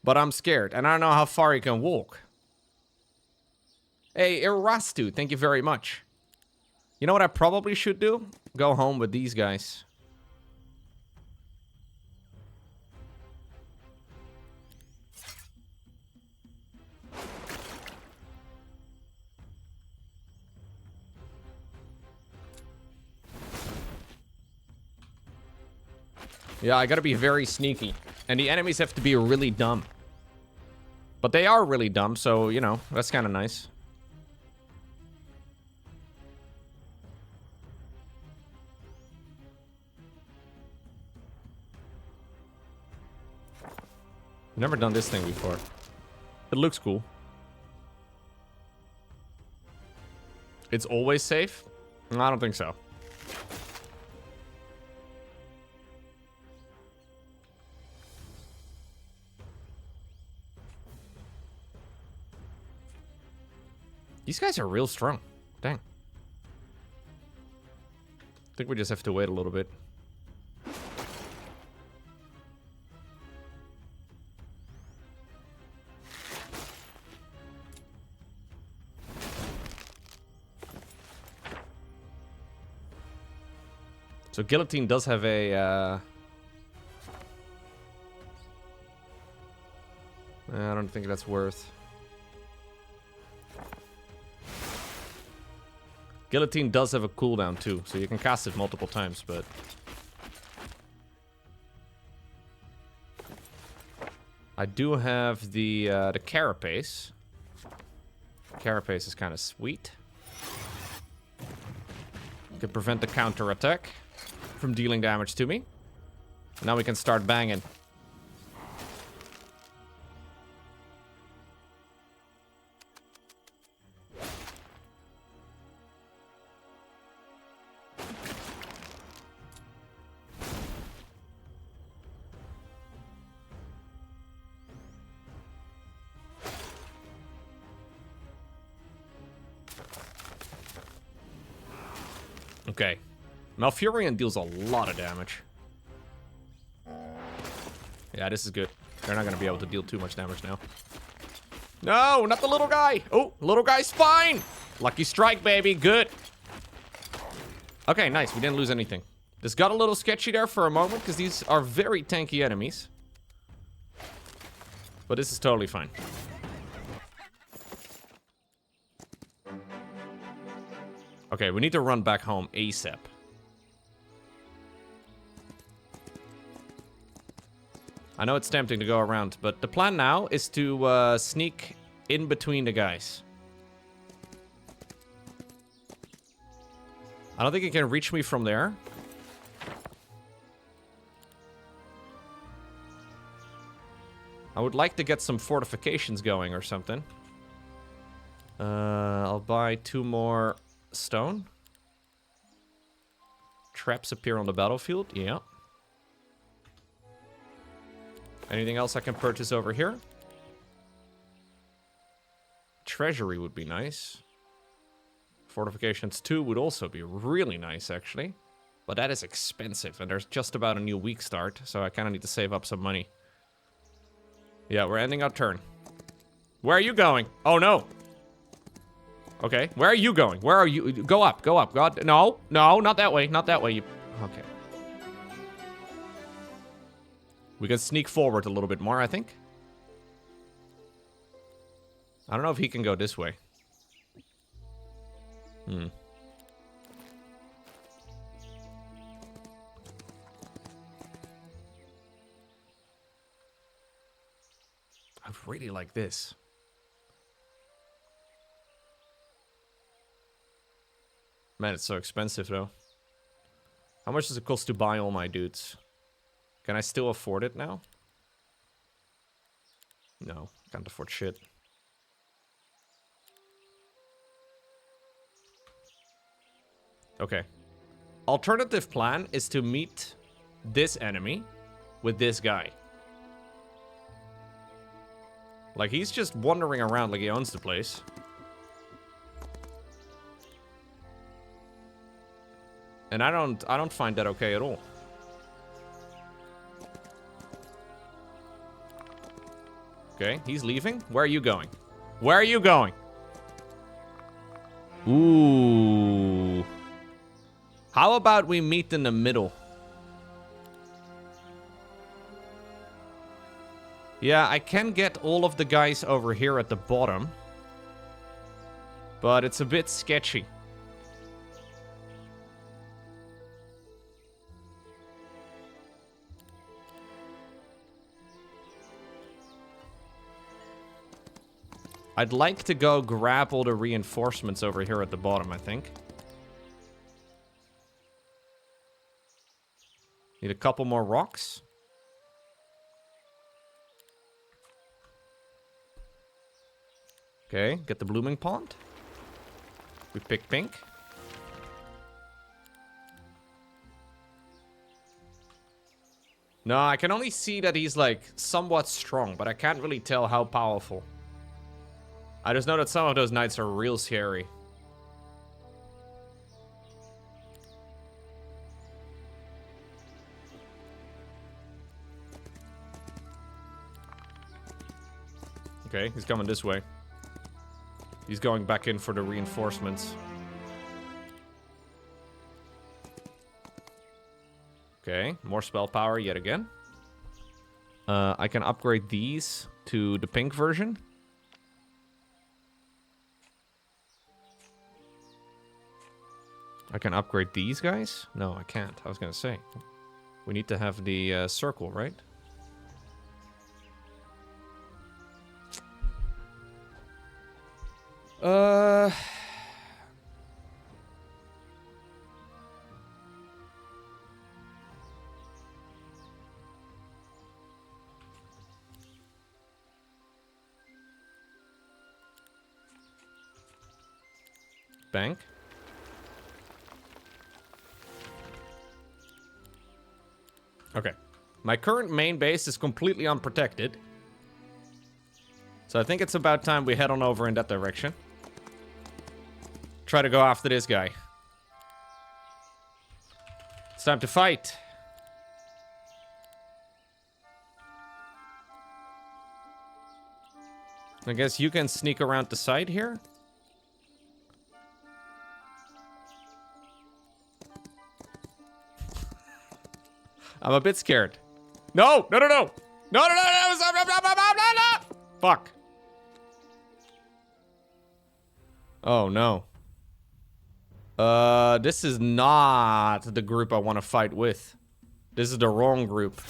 But I'm scared, and I don't know how far he can walk. Hey, Irastu, thank you very much. You know what I probably should do? Go home with these guys. Yeah, I gotta be very sneaky. And the enemies have to be really dumb. But they are really dumb, so, you know, that's kind of nice. Never done this thing before. It looks cool. It's always safe? I don't think so. These guys are real strong. Dang. I think we just have to wait a little bit. So Guillotine does have a, I don't think that's worth. Guillotine does have a cooldown too, so you can cast it multiple times, but... I do have the Carapace. Carapace is kind of sweet. Could prevent the counter-attack from dealing damage to me. Now we can start banging. Okay. Malfurion deals a lot of damage. Yeah, this is good. They're not going to be able to deal too much damage now. No, not the little guy. Oh, little guy's fine. Lucky strike, baby. Good. Okay, nice. We didn't lose anything. This got a little sketchy there for a moment because these are very tanky enemies. But this is totally fine. Okay, we need to run back home ASAP. I know it's tempting to go around, but the plan now is to sneak in between the guys. I don't think he can reach me from there. I would like to get some fortifications going or something. I'll buy 2 more stone. Traps appear on the battlefield. Yeah. Anything else I can purchase over here? Treasury would be nice. Fortifications 2 would also be really nice, actually. But that is expensive, and there's just about a new week start, so I kind of need to save up some money. Yeah, we're ending our turn. Where are you going? Oh, no. Okay, where are you going? Where are you? Go up, go up. God, no, no, not that way, not that way. You... Okay. We can sneak forward a little bit more, I think. I don't know if he can go this way. I really like this. Man, it's so expensive, though. How much does it cost to buy all my dudes? Can I still afford it now? No, can't afford shit. Okay. Alternative plan is to meet this enemy with this guy. Like, he's just wandering around like he owns the place. And I don't find that okay at all. Okay, he's leaving. Where are you going? Where are you going? Ooh. How about we meet in the middle? Yeah, I can get all of the guys over here at the bottom. But it's a bit sketchy. I'd like to go grab all the reinforcements over here at the bottom, I think. Need a couple more rocks. Okay, get the blooming pond. We pick pink. No, I can only see that he's, like, somewhat strong, but I can't really tell how powerful. I just know that some of those knights are real scary. Okay, he's coming this way. He's going back in for the reinforcements. Okay, more spell power yet again. I can upgrade these to the pink version. I can upgrade these guys? No, I can't. I was gonna say. We need to have the circle, right? Bank. Okay. My current main base is completely unprotected. So I think it's about time we head on over in that direction. Try to go after this guy. It's time to fight. I guess you can sneak around the side here. I'm a bit scared. No! No, no, no! No, no, no, no! Stop, stop, stop, stop, stop, stop! Fuck. Oh, no. This is not the group I want to fight with. This is the wrong group.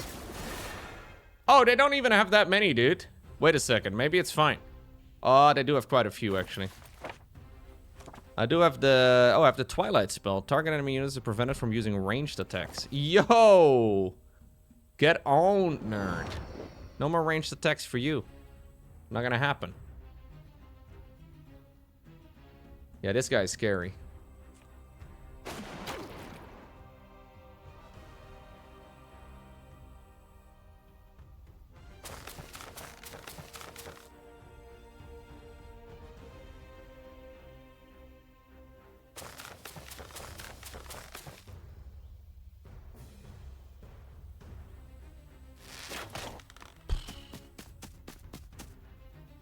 Oh, they don't even have that many, dude. Wait a second. Maybe it's fine. Oh, they do have quite a few, actually. I do have the... Oh, I have the Twilight spell. Target enemy units are prevented from using ranged attacks. Yo! Get on, nerd. No more ranged attacks for you. Not gonna happen. Yeah, this guy's scary.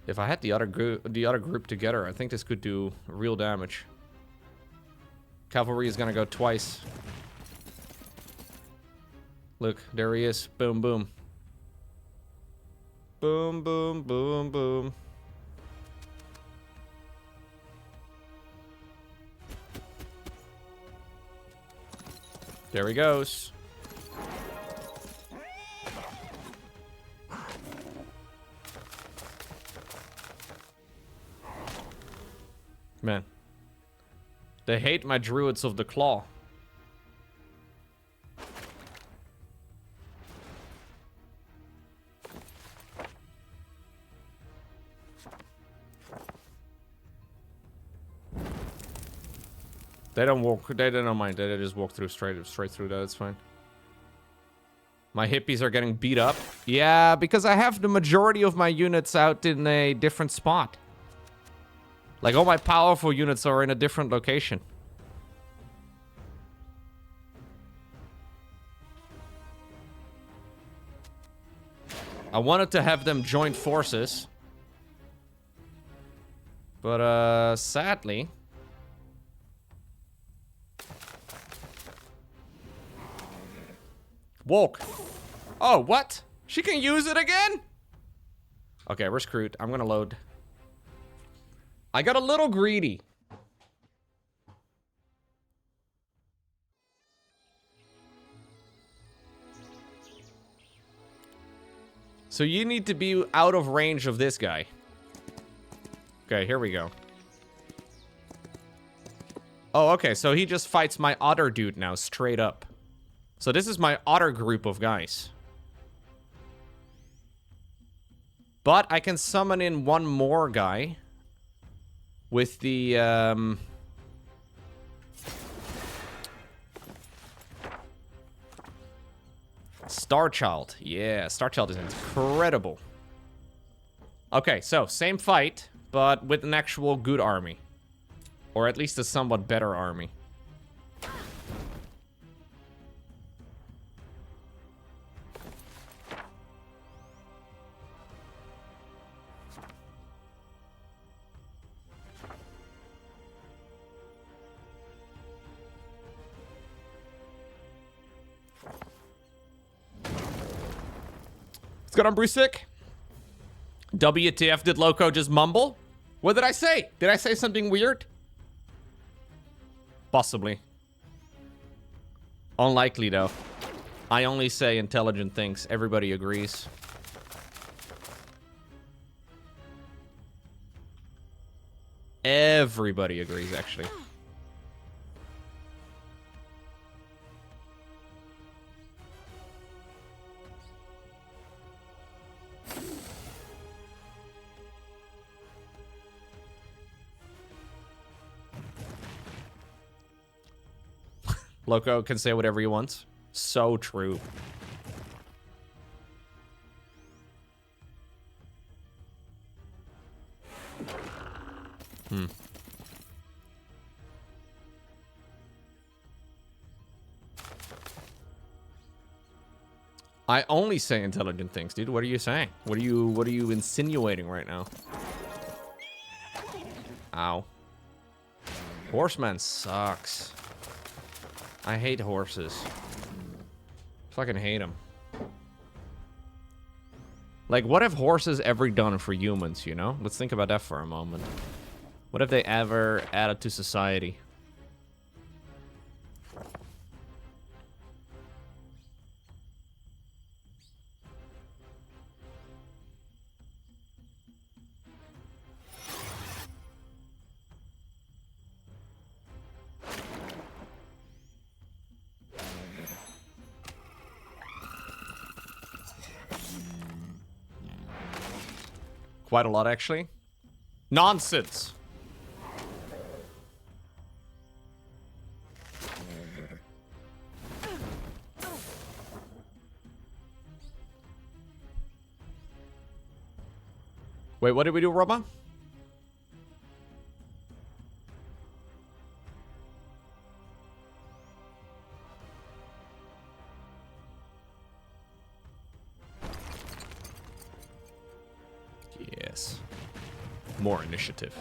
If I had the other group together, I think this could do real damage. Cavalry is gonna go twice. Look, there he is. Boom, boom. Boom, boom, boom, boom. There he goes. Man. They hate my druids of the claw. They don't walk, they don't mind, they just walk through straight through that, it's fine. My hippies are getting beat up. Yeah, because I have the majority of my units out in a different spot. Like, all my powerful units are in a different location. I wanted to have them join forces. But, sadly... Walk. Oh, what? She can use it again? Okay, we're screwed. I'm gonna load. I got a little greedy. So you need to be out of range of this guy. Okay, here we go. Oh, okay, so he just fights my otter dude now, straight up. So this is my otter group of guys. But I can summon in one more guy. With the, Starchild. Yeah, Starchild is incredible. Okay, so, same fight, but with an actual good army. Or at least a somewhat better army. What's going on, Brusick? WTF, did Lowko just mumble? What did I say? Did I say something weird? Possibly. Unlikely, though. I only say intelligent things. Everybody agrees. Everybody agrees, actually. Lowko can say whatever he wants. So true. I only say intelligent things, dude. What are you saying? What are you insinuating right now? Ow. Horseman sucks. I hate horses. Fucking hate them. Like, what have horses ever done for humans, you know? Let's think about that for a moment. What have they ever added to society? Quite a lot, actually. Nonsense. Wait, what did we do, Roba? Yes. More initiative.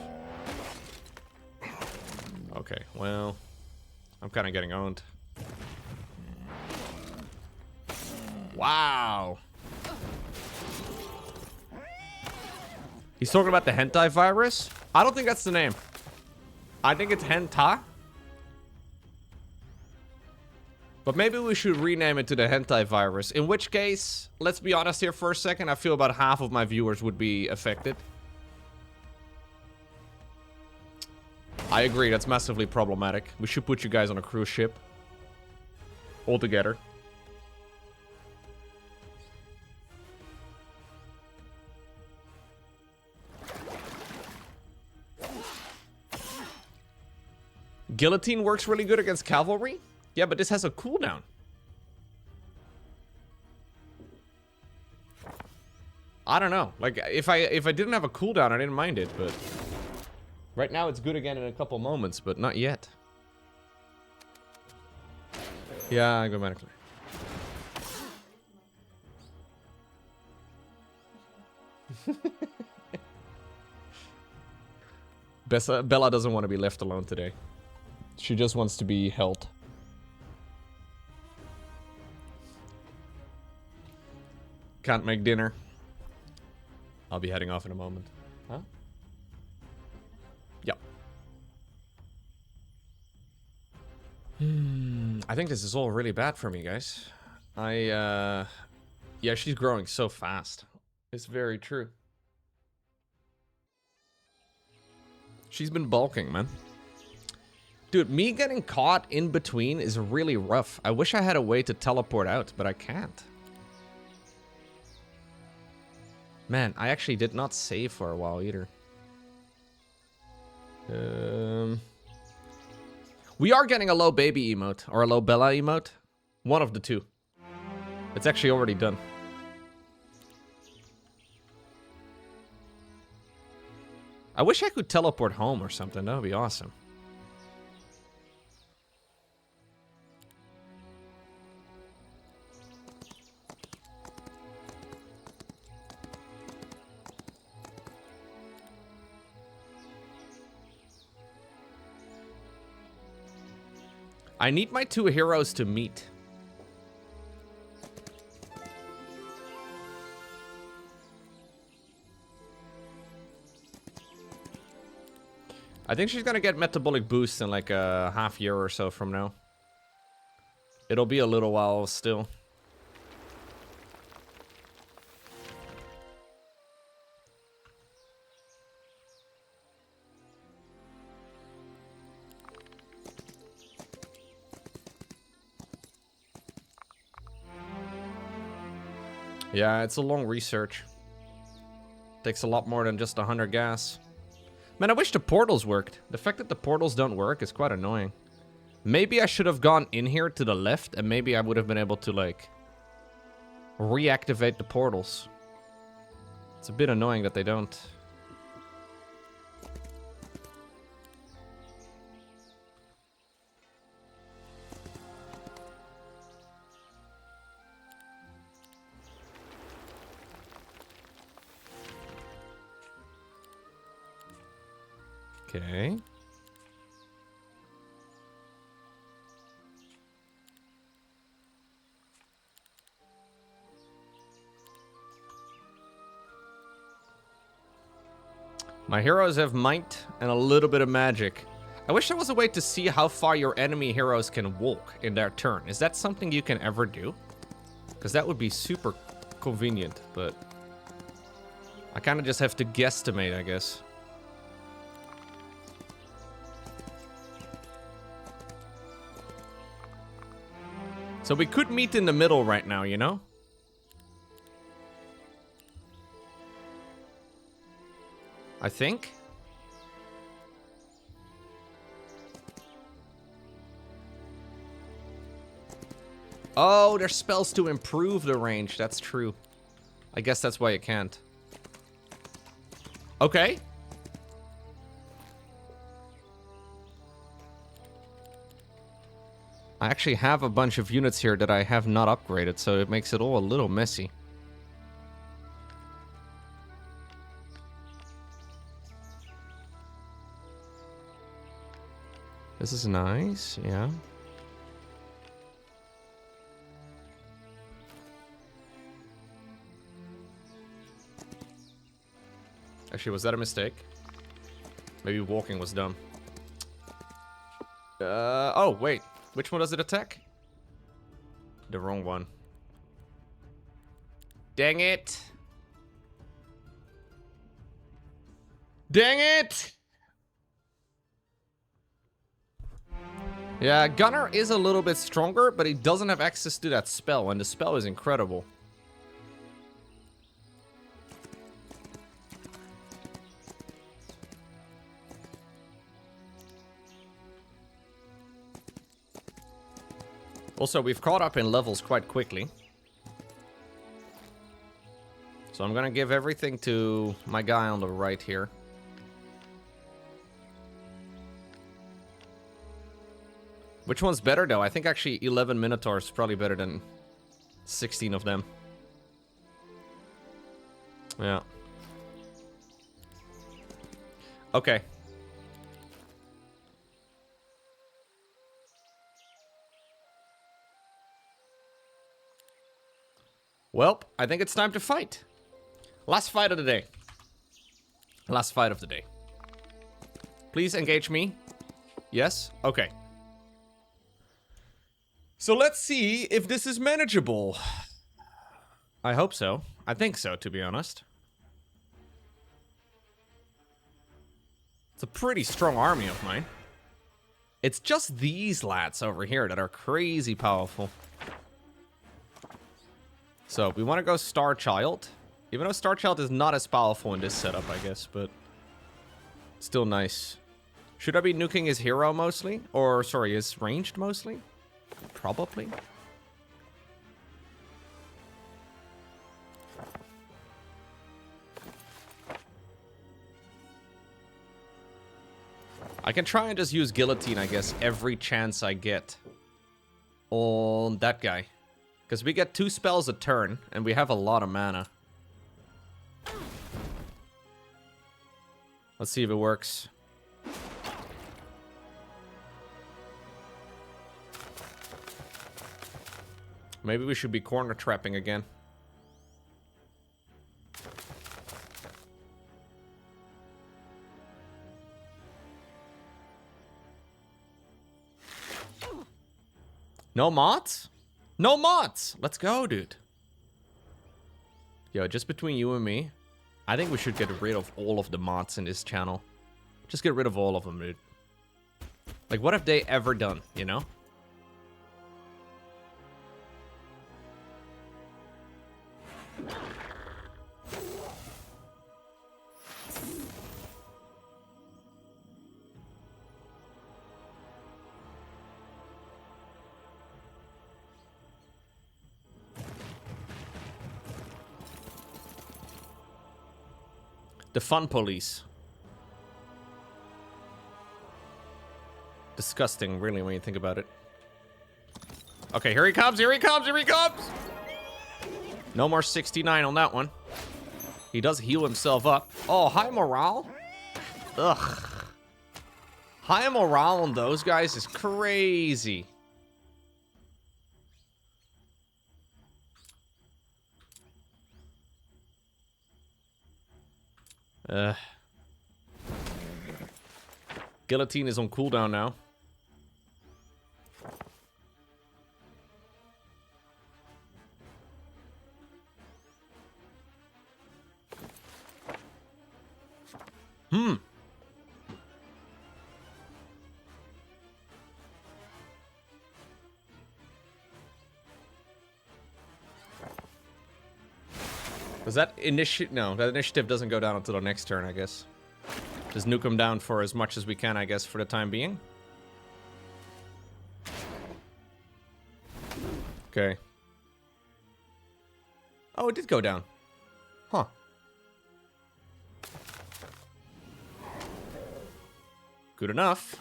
Okay, well, I'm kind of getting owned. Wow. He's talking about the hentai virus? I don't think that's the name. I think it's henta. But maybe we should rename it to the hentai virus. In which case, let's be honest here for a second. I feel about half of my viewers would be affected. I agree, that's massively problematic. We should put you guys on a cruise ship. All together. Guillotine works really good against cavalry? Yeah, but this has a cooldown. I don't know. Like, if I didn't have a cooldown, I didn't mind it, but... Right now, it's good again in a couple moments, but not yet. Yeah, grammatically. Bella doesn't want to be left alone today. She just wants to be held. Can't make dinner. I'll be heading off in a moment. Huh? Yep. I think this is all really bad for me, guys. Yeah, she's growing so fast. It's very true. She's been bulking, man. Dude, me getting caught in between is really rough. I wish I had a way to teleport out, but I can't. Man, I actually did not save for a while either. We are getting a low baby emote, or a low Bella emote. One of the two. It's actually already done. I wish I could teleport home or something. That would be awesome. I need my two heroes to meet. I think she's gonna get metabolic boost in like a half year or so from now. It'll be a little while still. Yeah, it's a long research. Takes a lot more than just 100 gas. Man, I wish the portals worked. The fact that the portals don't work is quite annoying. Maybe I should have gone in here to the left, and maybe I would have been able to, like, reactivate the portals. It's a bit annoying that they don't. Okay. My heroes have might and a little bit of magic. I wish there was a way to see how far your enemy heroes can walk in their turn. Is that something you can ever do? Because that would be super convenient, but I kind of just have to guesstimate, I guess. So we could meet in the middle right now, you know? I think. Oh, there's spells to improve the range. That's true. I guess that's why it can't. Okay. I actually have a bunch of units here that I have not upgraded, so it makes it all a little messy. This is nice, yeah. Actually, was that a mistake? Maybe walking was dumb. Oh, wait. Which one does it attack? The wrong one. Dang it! Dang it! Yeah, Gunner is a little bit stronger, but he doesn't have access to that spell, and the spell is incredible. Also, we've caught up in levels quite quickly. So I'm gonna give everything to my guy on the right here. Which one's better, though? I think actually 11 Minotaurs is probably better than 16 of them. Yeah. Okay. Well, I think it's time to fight. Last fight of the day. Last fight of the day. Please engage me. Yes? Okay. So let's see if this is manageable. I hope so. I think so, to be honest. It's a pretty strong army of mine. It's just these lads over here that are crazy powerful. So, we want to go Star Child. Even though Star Child is not as powerful in this setup, I guess, but still nice. Should I be nuking his hero mostly? Or, sorry, his ranged mostly? Probably. I can try and just use Guillotine, I guess, every chance I get on that guy. Because we get 2 spells a turn, and we have a lot of mana. Let's see if it works. Maybe we should be corner trapping again. No mods? No mods! Let's go, dude. Yo, just between you and me, I think we should get rid of all of the mods in this channel. Just get rid of all of them, dude. Like, what have they ever done, you know? The fun police. Disgusting, really, when you think about it. Okay, here he comes, here he comes, here he comes! No more 69 on that one. He does heal himself up. Oh, high morale? Ugh. High morale on those guys is crazy. Guillotine is on cooldown now. Does that initiative... No, that initiative doesn't go down until the next turn, I guess. Just nuke them down for as much as we can, I guess, for the time being. Okay. Oh, it did go down. Huh. Good enough.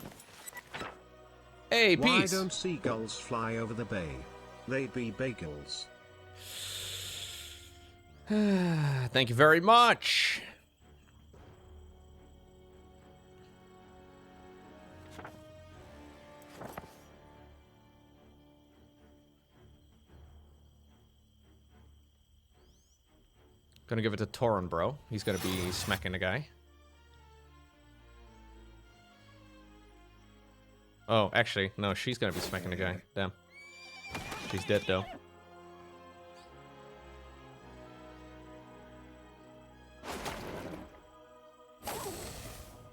Hey, peace. Why don't seagulls fly over the bay? They'd be bagels. Thank you very much. Gonna give it to Torin, bro. He's gonna be smacking the guy. Oh, actually, no, she's gonna be smacking the guy. Damn. She's dead, though.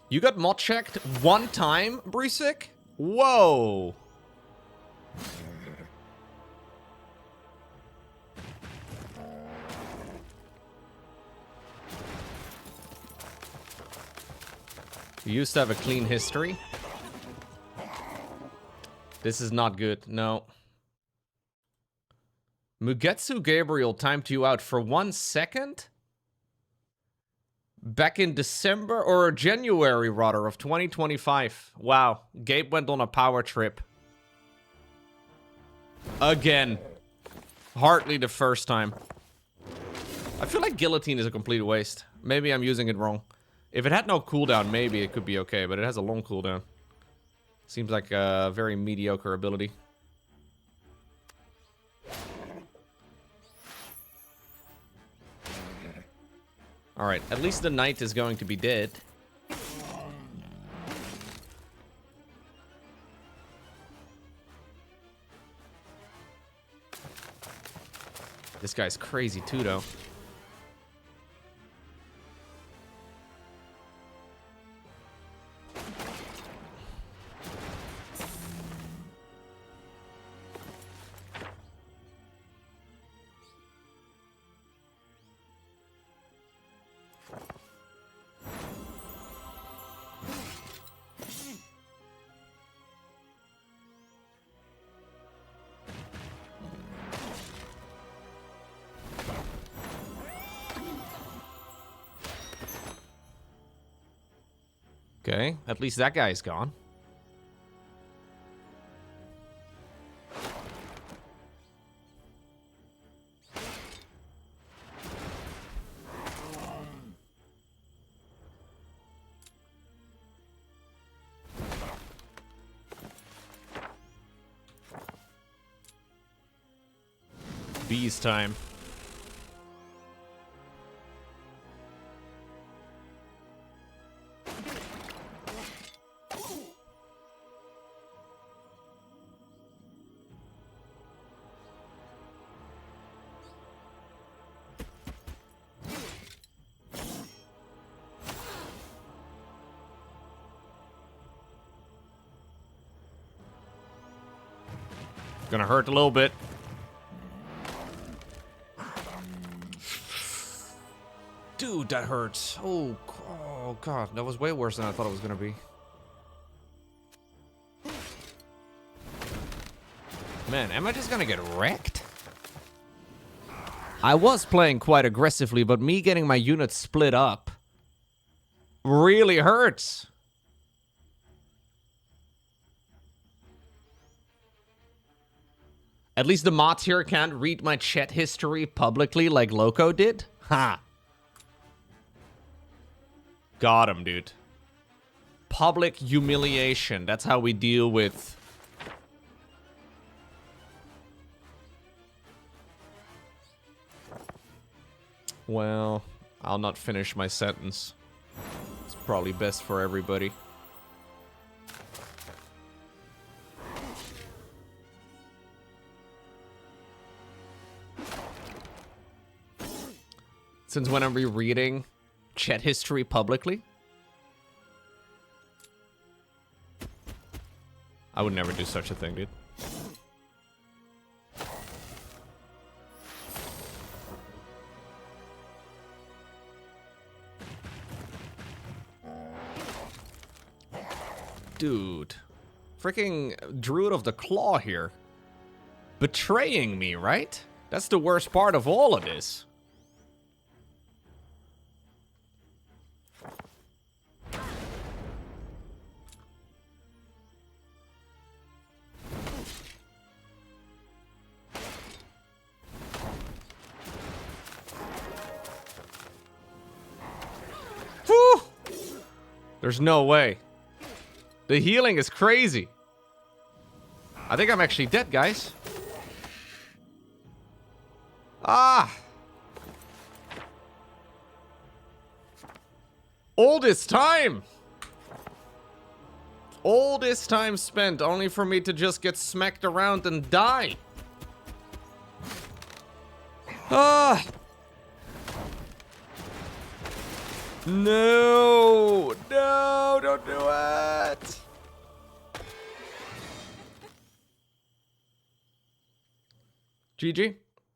You got mod checked one time, Brisik? Whoa. You used to have a clean history. This is not good, no. Mugetsu Gabriel timed you out for 1 second? Back in December or January, rather, of 2025. Wow, Gabe went on a power trip. Again. Hardly the first time. I feel like Guillotine is a complete waste. Maybe I'm using it wrong. If it had no cooldown, maybe it could be okay, but it has a long cooldown. Seems like a very mediocre ability. Alright, at least the knight is going to be dead. This guy's crazy too, though. Okay, at least that guy's gone. Bees time. gonna hurt a little bit. Dude, that hurts. Oh god, that was way worse than I thought it was gonna be. Man, am I just gonna get wrecked? I was playing quite aggressively, but me getting my units split up really hurts. At least the mods here can't read my chat history publicly like Lowko did. Ha! Got him, dude. Public humiliation. That's how we deal with... Well, I'll not finish my sentence. It's probably best for everybody. Since when are we reading chat history publicly? I would never do such a thing, dude. Dude. Freaking Druid of the Claw here. Betraying me, right? That's the worst part of all of this. Whew! There's no way. The healing is crazy. I think I'm actually dead, guys. Ah! Oldest time! Oldest time spent only for me to just get smacked around and die. Ah! No! No! Don't do it! GG.